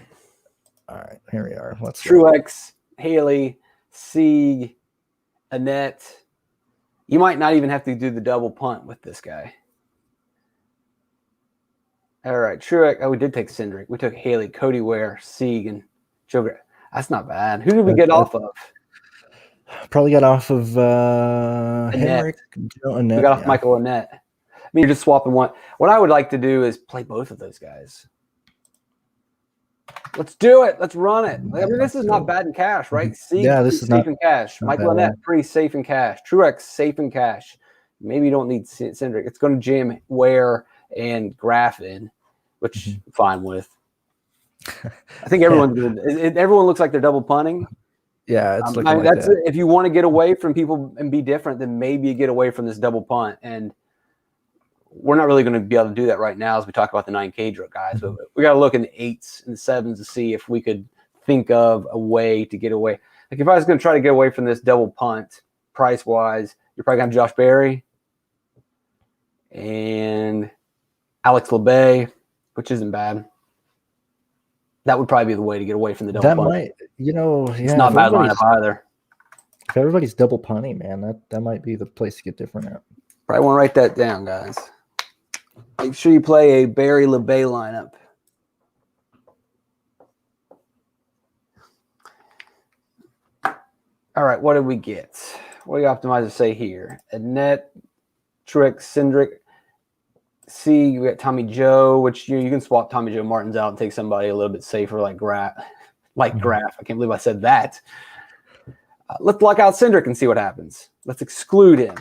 All right, here we are. Let's Truex, Haley, Sieg, Annette. You might not even have to do the double punt with this guy. All right, Truex. Oh, we did take Cindric. We took Haley, Cody Ware, Sieg, and Joe. That's not bad. Who did we get off of? Probably got off of Annette. Henrik. Annette, We got off Michael Annette. I mean, you're just swapping one. What I would like to do is play both of those guys. Let's do it. Let's run it. I mean, this is not bad in cash, right? Sieg, yeah, this is safe not in cash. Michael Annette, pretty safe in cash. Truex, safe in cash. Maybe you don't need Cindric. It's going to jam Ware and Graf in, which I'm fine with. I think everyone's good. Everyone looks like they're double punting. Yeah, it's looking like that. If you want to get away from people and be different, then maybe you get away from this double punt. And we're not really going to be able to do that right now as we talk about the 9K guys. But we got to look in the 8s and 7s to see if we could think of a way to get away. Like if I was going to try to get away from this double punt, price-wise, you're probably going to have Josh Berry and Alex LeBay, which isn't bad. That would probably be the way to get away from the double punt. Might, it's not bad lineup either. If everybody's double punting, man, that might be the place to get different at. Probably want to write that down, guys. Make sure you play a Berry LeBay lineup. All right, what did we get? What do the optimizers say here? Annette, Truex, Cindric, C. We got Tommy Joe, which you can swap Tommy Joe Martins out and take somebody a little bit safer like Graf. Graf. I can't believe I said that. Let's block out Cindric and see what happens. Let's exclude him.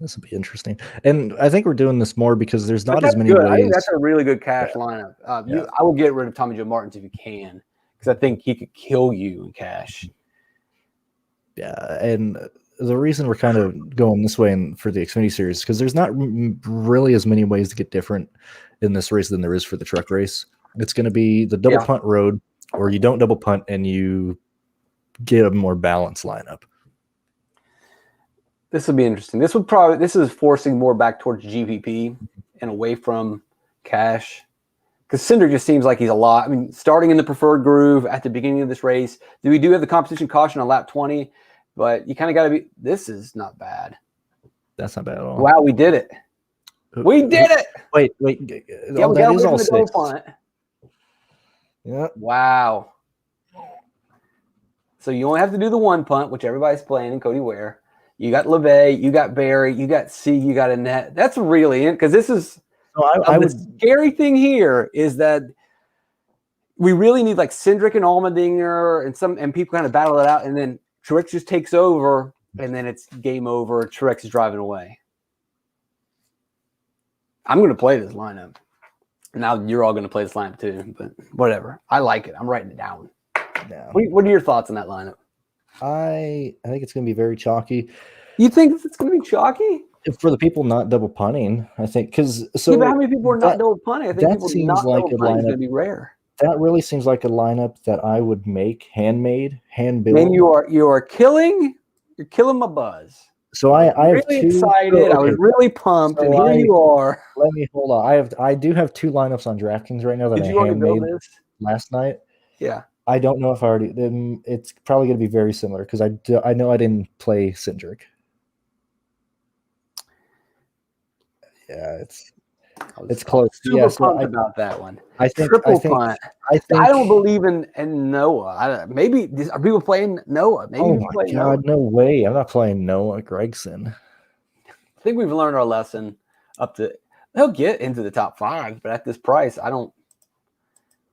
This will be interesting. And I think we're doing this more because there's not as many ways. I think that's a really good cash lineup. I will get rid of Tommy Joe Martins if you can, because I think he could kill you in cash. Yeah, and the reason we're kind of going this way for the Xfinity series is because there's not really as many ways to get different in this race than there is for the truck race. It's going to be the double punt road, or you don't double punt and you get a more balanced lineup. This will be interesting. This is forcing more back towards GPP and away from cash. Because Cindric just seems like he's a lot. I mean, starting in the preferred groove at the beginning of this race. We do have the competition caution on lap 20, but you kind of got to be. This is not bad. That's not bad at all. Wow, we did it. We did it. Wait. Yeah, we got away from the double punt. Yeah. Wow. So you only have to do the one punt, which everybody's playing in Cody Ware. You got LeVay, you got Berry, you got C, you got Annette. That's really because this is the scary thing here is that we really need like Cindric and Allmendinger and people kind of battle it out, and then Truex just takes over, and then it's game over. Truex is driving away. I'm going to play this lineup. Now you're all going to play this lineup too, but whatever. I like it. I'm writing it down. Yeah. What are your thoughts on that lineup? I think it's going to be very chalky. You think it's going to be chalky? For the people not double punting, I think, because but how many people are not double punting? I think people not double punting is going to be rare. That really seems like a lineup that I would make handmade, hand built. And you're killing my buzz. So I have really excited. I was really pumped, and here you are. Let me hold on. I do have two lineups on DraftKings right now that I handmade last night. Yeah. I don't know if I already. It's probably going to be very similar because I know I didn't play Cindric. Yeah, it's close. Super pumped about that one. I think triple punt. I don't believe in Noah. Maybe are people playing Noah? Maybe oh my God, no way! I'm not playing Noah Gragson. I think we've learned our lesson. He'll get into the top 5, but at this price, I don't.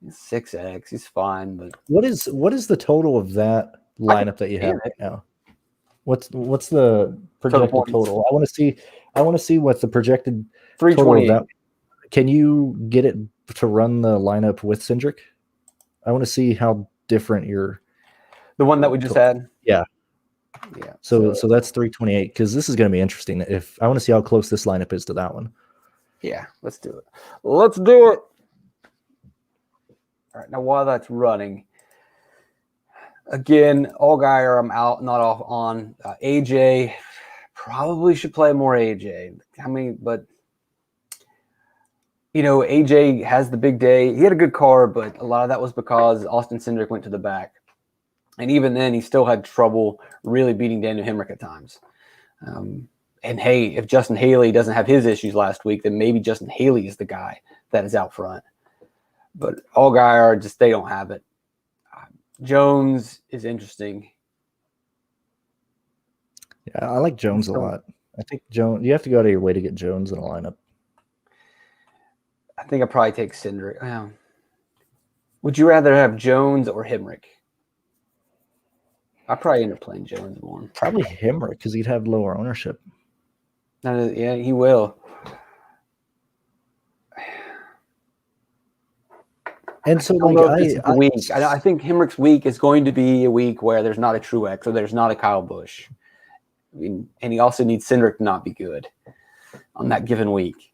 6x, he's fine. But what is the total of that lineup that you have right now? What's the projected total? I want to see what the projected 320. Total of that. Can you get it to run the lineup with Cindric? I want to see how different the one that we just had. Yeah. So that's 328 because this is going to be interesting. If I want to see how close this lineup is to that one. Yeah, let's do it. Let's do it. All right, now while that's running, again, Allgaier, I'm out, not off on. AJ, probably should play more AJ. But AJ has the big day. He had a good car, but a lot of that was because Austin Cindric went to the back. And even then, he still had trouble really beating Daniel Hemrick at times. And hey, if Justin Haley doesn't have his issues last week, then maybe Justin Haley is the guy that is out front. But Allgaier, just they don't have it. Jones is interesting. Yeah, I like Jones a lot. I think Jones. You have to go out of your way to get Jones in a lineup. I think I'd probably take Cindric. Would you rather have Jones or Hemrick? I'd probably end up playing Jones more. Probably Hemrick because he'd have lower ownership. Yeah, he will. And so, I think Hemrick's week is going to be a week where there's not a Truex or there's not a Kyle Busch. I mean, and he also needs Cindric to not be good on that given week.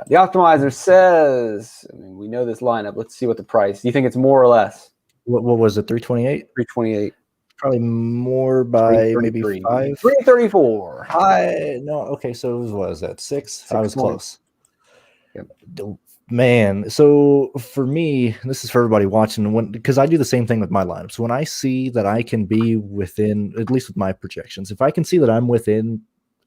The optimizer says, we know this lineup. Let's see what the price. Do you think it's more or less? What was it? 328. 328. Probably more by maybe 5. 334. No. Okay, so what was that? 6? I was points. Close. Yep. Man, so for me, this is for everybody watching, because I do the same thing with my lineups. When I see that I can be within, at least with my projections, if I can see that I'm within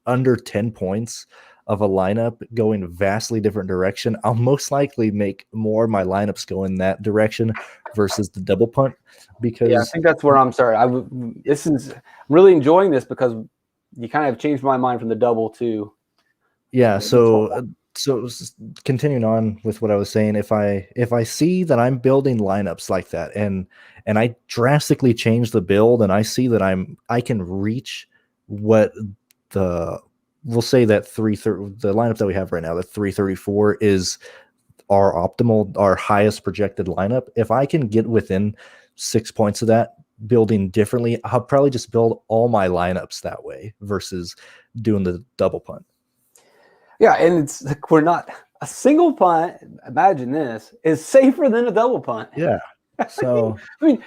under 10 points of a lineup going a vastly different direction, I'll most likely make more of my lineups go in that direction versus the double punt. Because I think that's where I'm sorry. I'm really enjoying this because you kind of changed my mind from the double to So continuing on with what I was saying, if I see that I'm building lineups like that and I drastically change the build and I see that I can reach what we'll say that the lineup that we have right now, the 334 is our optimal, our highest projected lineup. If I can get within 6 points of that, building differently, I'll probably just build all my lineups that way versus doing the double punt. Yeah, and it's like we're not a single punt. Imagine this is safer than a double punt. Yeah. So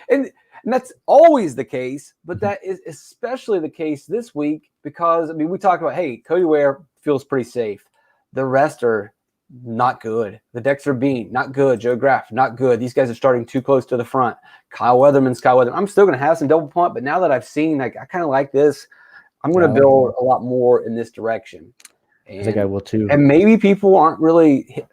and that's always the case, but that is especially the case this week because we talked about Cody Ware feels pretty safe. The rest are not good. The Dexter Bean, not good. Joe Graff, not good. These guys are starting too close to the front. Kyle Weatherman. I'm still going to have some double punt, but now that I've seen, I kind of like this, I'm going to build a lot more in this direction. I think I will too. And maybe people aren't really,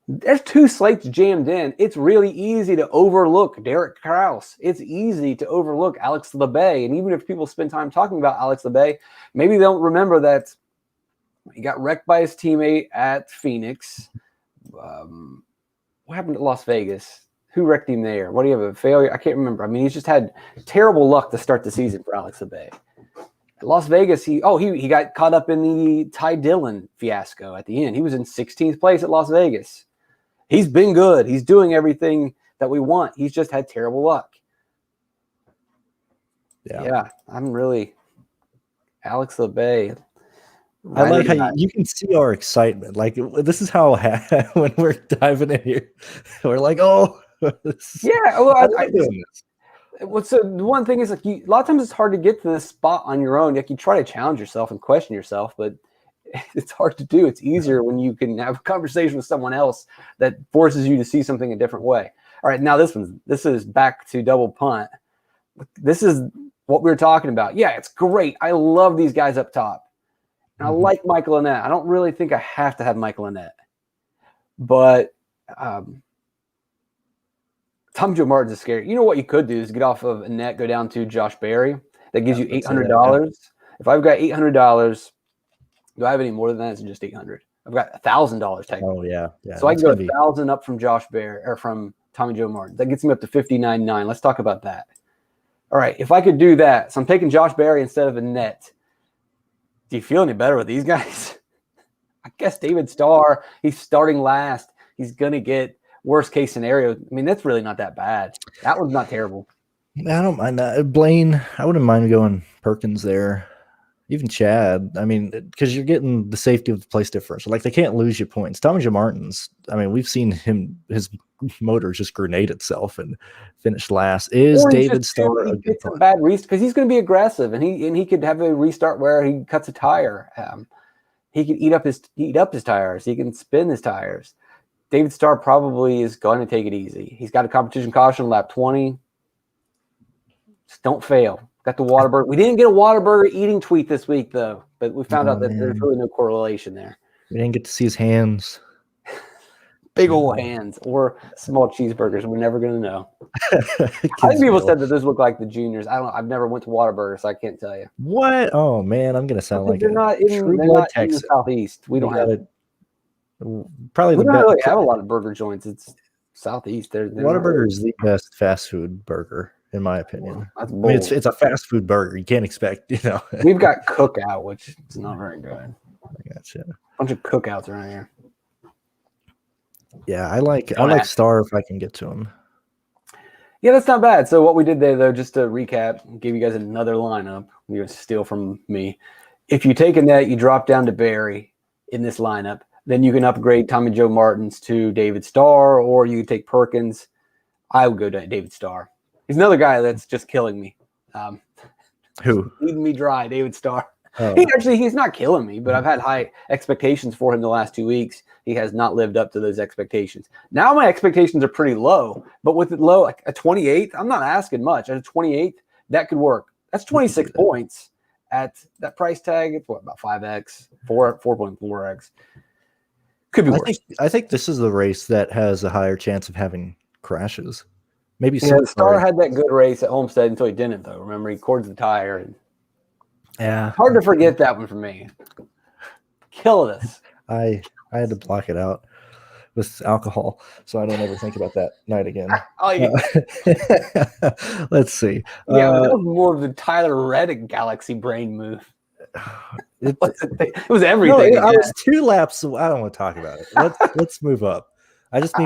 there's 2 slates jammed in. It's really easy to overlook Derek Krause. It's easy to overlook Alex LeBay. And even if people spend time talking about Alex LeBay, maybe they don't remember that he got wrecked by his teammate at Phoenix. What happened at Las Vegas? Who wrecked him there? What do you have, a failure? I can't remember. He's just had terrible luck to start the season for Alex LeBay. Las Vegas, he got caught up in the Ty Dillon fiasco at the end. He was in 16th place at Las Vegas. He's been good. He's doing everything that we want. He's just had terrible luck. Yeah, I'm really Alex LeBay. I like how you can see our excitement. Like, this is how when we're diving in here, we're like, oh, yeah. Well, I doing this. The one thing is a lot of times it's hard to get to this spot on your own. You try to challenge yourself and question yourself, but it's hard to do. It's easier when you can have a conversation with someone else that forces you to see something a different way. All right, now this is back to double punt. This is what we were talking about. Yeah, it's great. I love these guys up top. And I like Michael Annett. I don't really think I have to have Michael Annett. But Tom Joe Martin's is scary. You know what you could do is get off of Annett, go down to Josh Berry. That gives you $800. If I've got $800, do I have any more than that? It's just $800. I've got $1,000 technically. Oh yeah. So I can go 1,000 up from Josh Berry or from Tommy Joe Martin. That gets me up to $59.9. Let's talk about that. All right, if I could do that, so I'm taking Josh Berry instead of Annett. Do you feel any better with these guys? I guess David Starr, he's starting last. He's going to get worst case scenario. That's really not that bad. That one's not terrible. I don't mind that. Blaine, I wouldn't mind going Perkins there. Even Chad. Because you're getting the safety of the place differential. Like, they can't lose you points. Tommy Joe Martin's, we've seen his motor just grenade itself and finish last. Is David Starr a good point? Bad restart because he's going to be aggressive and he could have a restart where he cuts a tire. He could eat up his tires. He can spin his tires. David Starr probably is going to take it easy. He's got a competition caution lap 20. Just don't fail. Got the Whataburger. We didn't get a Whataburger eating tweet this week, though. But we found out that there's really no correlation there. We didn't get to see his hands. Big old hands or small cheeseburgers. We're never going to know. I think people said that those look like the juniors. I don't know. I've never went to Whataburger, so I can't tell you. What? Oh, man. I'm going to sound like they're not in the Southeast. We don't have it. Probably we don't really have a lot of burger joints. It's Southeast. Whataburger is the best fast food burger, in my opinion. I mean, it's a fast food burger. You can't expect, We've got Cookout, which is not very good. I gotcha. A bunch of cookouts around here. Yeah, I like Star if I can get to him. Yeah, that's not bad. So what we did there, though, just to recap, give you guys another lineup. You're going to steal from me. If you take a net, you drop down to Barry in this lineup. Then you can upgrade Tommy Joe Martins to David Starr, or you can take Perkins. I would go to David Starr. He's another guy that's just killing me. Who? Leading me dry, David Starr. Oh. He's not killing me, but I've had high expectations for him the last 2 weeks. He has not lived up to those expectations. Now my expectations are pretty low, but with it low, like a 28th, I'm not asking much. At a 28th, that could work. That's 26 points at that price tag. It's about 5x, 4.4x. Could be worse. I think this is the race that has a higher chance of having crashes. Maybe Starr had that good race at Homestead until he didn't, though. Remember, he cords the tire. And hard to forget that one for me. Killing us. I had to block it out with alcohol, so I don't ever think about that night again. Let's see. Yeah, that was more of the Tyler Reddick Galaxy brain move. It was everything. I was 2 laps. I don't want to talk about it. Let's move up. I just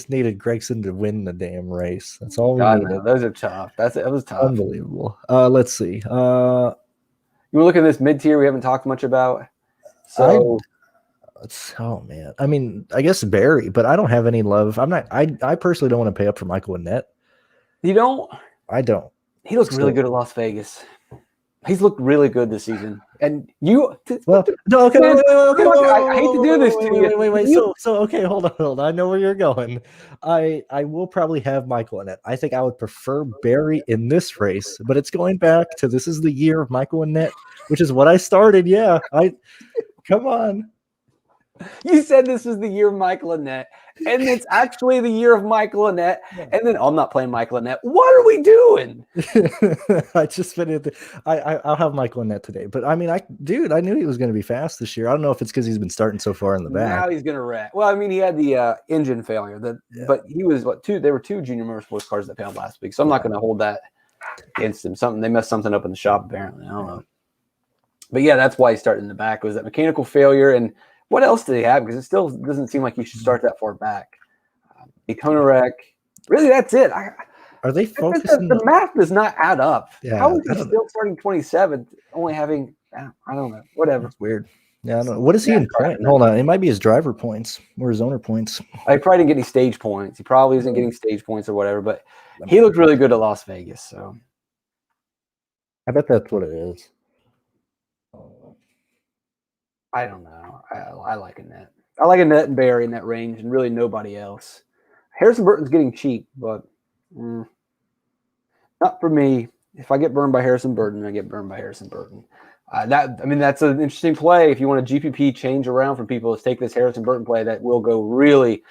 needed Gregson to win the damn race. That's all we needed. No, those are tough. That was tough. Unbelievable. Let's see. You want to look at this mid tier we haven't talked much about? So oh man. I mean, I guess Barry, but I don't have any love. I personally don't want to pay up for Michael Annette. You don't? I don't. He looks really good at Las Vegas. He's looked really good this season. And you no, okay. Man, I hate to do this to you. Wait. So okay, hold on. I know where you're going. I will probably have Michael Annette. I think I would prefer Barry in this race, but it's going back to this is the year of Michael Annette, which is what I started. Yeah. Come on. You said this was the year of Michael Annette, and it's actually the year of Michael Annette. And then I'm not playing Michael Annette. What are we doing? I just finished. I'll have Michael Annette today, but I mean, I knew he was going to be fast this year. I don't know if it's because he's been starting so far in the back. Now he's going to wreck. Well, I mean, he had the engine failure, but he was there were 2 junior motorsports cars that failed last week, so I'm not going to hold that against him. They messed something up in the shop apparently. I don't know, but yeah, that's why he started in the back. It was that mechanical failure and. What else do they have? Because it still doesn't seem like you should start that far back. Daytona wreck. Really, that's it. Are they focusing? The math does not add up. Yeah, how is he still starting 27th, only having, I don't know, whatever. It's weird. Yeah, I don't know. What is he in point? Hold on. It might be his driver points or his owner points. He probably didn't get any stage points. He probably isn't getting stage points or whatever, but he looked really good at Las Vegas. So I bet that's what it is. I don't know. I like Annette. I like Annette and Barry in that range, and really nobody else. Harrison Burton's getting cheap, but not for me. If I get burned by Harrison Burton, I get burned by Harrison Burton. That's an interesting play. If you want a GPP change around for people, let's take this Harrison Burton play that will go really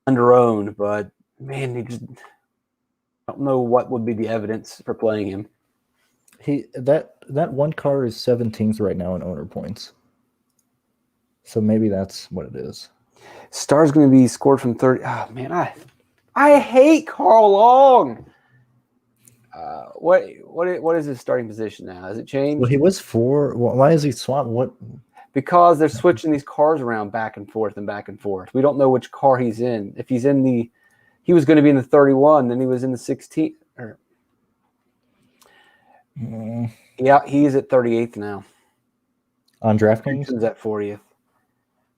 under-owned. But man, I don't know what would be the evidence for playing him. That one car is 17th right now in owner points. So maybe that's what it is. Star's going to be scored from 30. Oh man, I hate Carl Long. What is his starting position now? Has it changed? Well, he was 4. Why is he swapped? What? Because they're switching these cars around back and forth and back and forth. We don't know which car he's in. If he's in he was going to be in the 31, then he was in the 16. Yeah, he's at 38th now. On DraftKings? He's at 40th.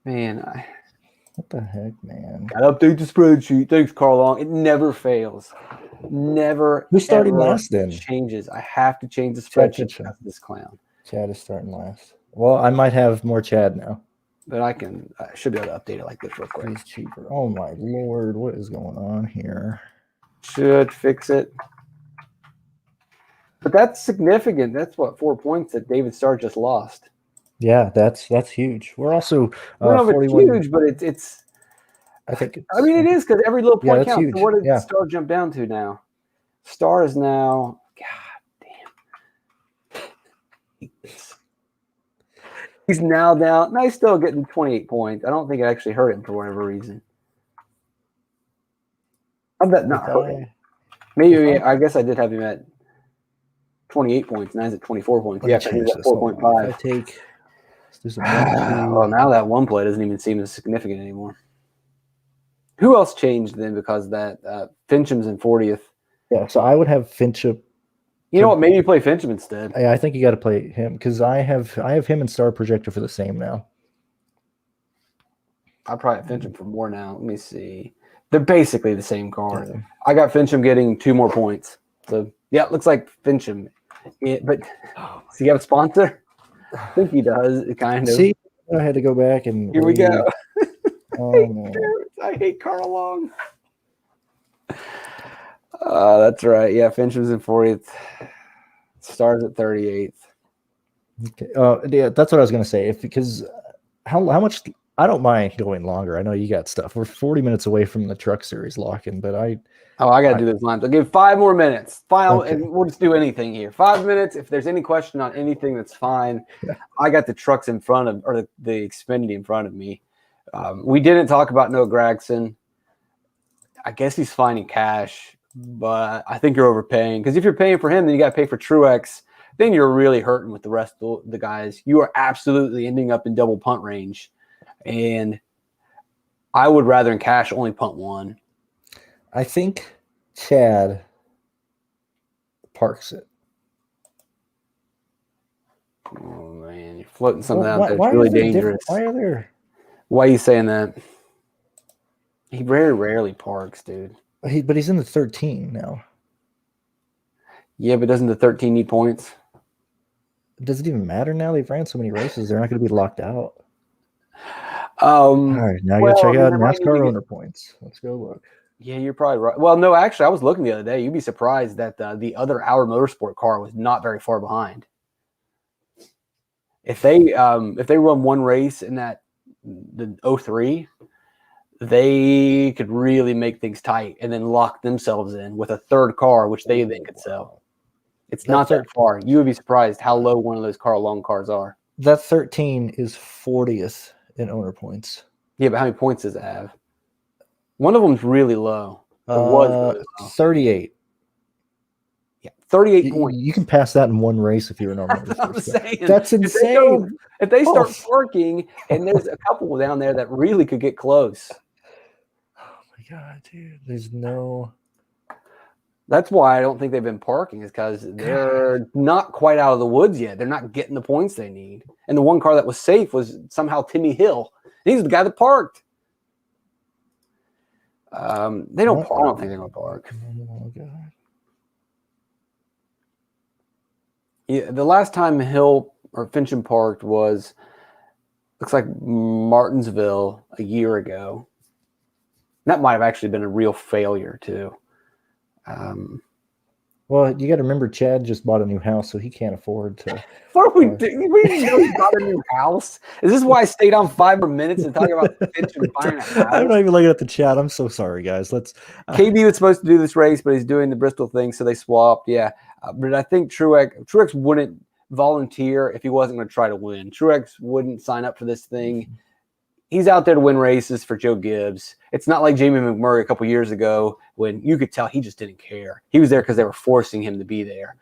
Man, what the heck, man? Gotta update the spreadsheet. Thanks, Carl Long. It never fails. Never. Who's starting last then? Changes. I have to change the spreadsheet. This clown. Chad is starting last. Well, I might have more Chad now. But I should be able to update it like this real quick. He's cheaper. Oh my lord, what is going on here? Should fix it. But that's significant. That's what 4 points that David Starr just lost. Yeah, that's huge. We're also I don't know if it's 41. huge, but it's. I think it's. I mean, it is because every little Yeah, point that's counts. huge. So what did Yeah. Starr jump down to now? Starr is now. God damn. He's now down. No, he's still getting 28 points. I don't think it actually hurt him for whatever reason. I bet not hurt him. Maybe I guess I did have him at 28 points. Now he's at 24 points. Yeah, because he's at 4.5. If I take. Well, now that one play doesn't even seem as significant anymore. Who else changed then because of that? Fincham's in 40th. Yeah, so I would have Fincham. You know what? Maybe you play Fincham instead. I think you got to play him because I have him and Star projected for the same now. I probably have Fincham for more now. Let me see. They're basically the same card. Yeah. I got Fincham getting 2 more points. So yeah, it looks like Fincham. But does he have a sponsor? I think he does. Kind of. See, I had to go back and here we go. Oh, man. I hate Carl Long. That's right. Yeah, Fincham's in 40th. Stars at 38th. Okay. Yeah, that's what I was gonna say. Because how much? I don't mind going longer. I know you got stuff. We're 40 minutes away from the Truck Series lock-in, but I got to do this line. I'll give 5 more minutes. Final, Okay. and we'll just do anything here. 5 minutes. If there's any question on anything, that's fine. Yeah. I got the trucks in front of, or the Xfinity in front of me. We didn't talk about Noah Gragson. I guess he's fine in cash, but I think you're overpaying. Because if you're paying for him, then you got to pay for Truex. Then you're really hurting with the rest of the guys. You are absolutely ending up in double punt range. And I would rather in cash only punt 1. I think Chad parks it. Oh, man. You're floating something out there. Why It's really is there dangerous. Why are you saying that? He very rarely parks, dude. But he's in the 13 now. Yeah, but doesn't the 13 need points? Does it even matter now? They've ran so many races. They're not going to be locked out. All right, now I got to check out NASCAR owner points. Let's go look. Yeah, you're probably right. Well, no, actually, I was looking the other day. You'd be surprised that the other Our Motorsport car was not very far behind. If they run one race in the 03, they could really make things tight and then lock themselves in with a third car, which they then could sell. It's not that far. You would be surprised how low one of those Carl Long cars are. That 13 is 40th in owner points. Yeah, but how many points does it have? One of them's really low. It was really low. 38. Yeah, 38 points. You can pass that in one race if you're an owner. That's what I'm saying. That's insane. If they start parking, and there's a couple down there that really could get close. Oh my God, dude! There's no. That's why I don't think they've been parking, is because they're not quite out of the woods yet. They're not getting the points they need. And the one car that was safe was somehow Timmy Hill. He's the guy that parked. They don't. I don't think they're going to park. Oh God. Yeah, the last time Hill or Fincham parked looks like Martinsville a year ago. That might have actually been a real failure too. Well, you got to remember, Chad just bought a new house, so he can't afford to. What are we doing? We didn't know he bought a new house. Is this why I stayed on 5 more minutes and talking about Fincham buying a house? I'm not even looking at the chat. I'm so sorry, guys. KB was supposed to do this race, but he's doing the Bristol thing, so they swapped. Yeah, but I think Truex wouldn't volunteer if he wasn't going to try to win. Truex wouldn't sign up for this thing. He's out there to win races for Joe Gibbs. It's not like Jamie McMurray a couple years ago when you could tell he just didn't care. He was there because they were forcing him to be there.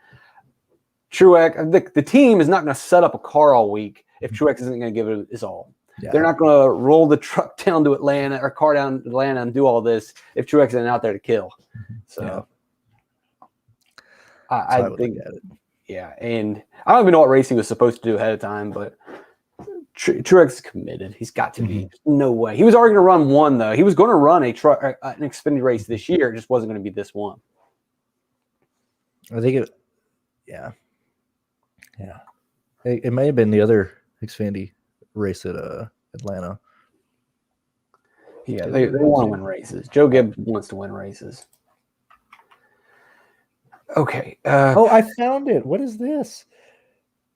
Truex, the team is not going to set up a car all week if Truex isn't going to give it his all. Yeah. They're not going to roll the truck down to Atlanta or car down to Atlanta and do all this if Truex isn't out there to kill. So yeah. I think that. Yeah, and I don't even know what race he was supposed to do ahead of time, but Truex is committed. He's got to be. No way. He was already going to run one, though. He was going to run an Xfinity race this year. It just wasn't going to be this one. I think yeah. It may have been the other Xfinity race at Atlanta. Yeah, they want to win races. Joe Gibbs wants to win races. Okay. Oh, I found it. What is this?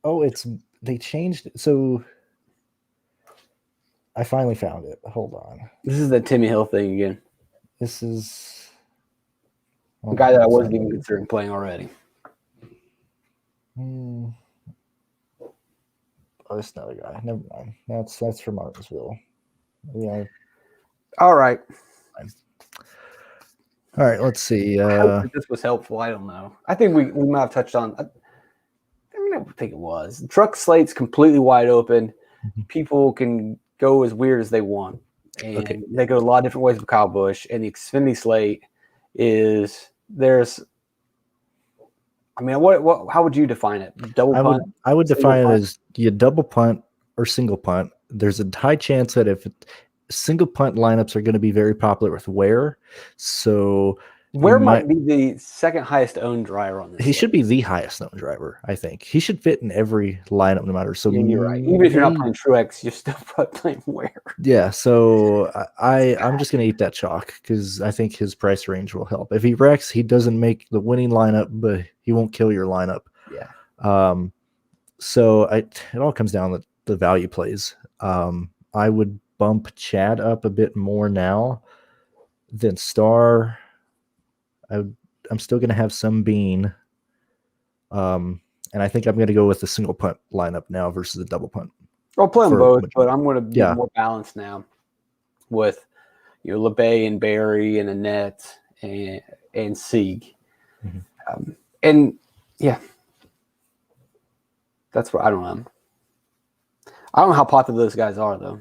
Oh, they changed it. So I finally found it. Hold on. This is the Timmy Hill thing again. This is A guy that I wasn't even considering playing already. Oh, this is another guy. Never mind. That's for Martinsville. Yeah. All right. All right. Let's see. I hope that this was helpful. I don't know. I think we might have touched on. I don't think it was. The truck slate's completely wide open. People can go as weird as they want, and they go a lot of different ways with Kyle Busch. And the Xfinity slate is there's. I mean, what? How would you define it? Double punt. I would define it as you double punt or single punt. There's a high chance that if single punt lineups are going to be very popular with Ware, so Ware might be the second highest owned driver on this. He should be the highest owned driver. I think he should fit in every lineup, no matter. So yeah, you're right. Even if you're not playing Truex, you're still playing Ware. Yeah. So I'm just gonna eat that chalk because I think his price range will help. If he wrecks, he doesn't make the winning lineup, but he won't kill your lineup. Yeah. So it all comes down to the value plays. I would bump Chad up a bit more now than Star. I'm still going to have some Bean. And I think I'm going to go with the single punt lineup now versus the double punt. I'll play them both, but I'm going to be more balanced now with LeBay and Barry and Annette and Sieg. Mm-hmm. And yeah, that's what I don't know. I don't know how popular those guys are, though.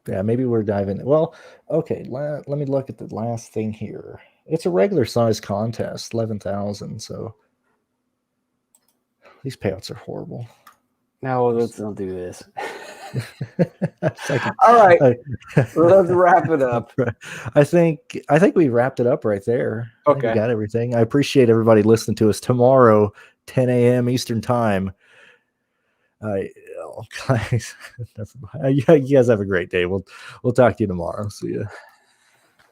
Yeah, maybe we're diving. Well, okay, let me look at the last thing here. It's a regular size contest, 11,000. So these payouts are horrible. No, let's not do this. All right, let's wrap it up. I think we wrapped it up right there. Okay, we got everything. I appreciate everybody listening to us. Tomorrow, 10 a.m. Eastern time. Guys, you guys have a great day. We'll talk to you tomorrow. See ya.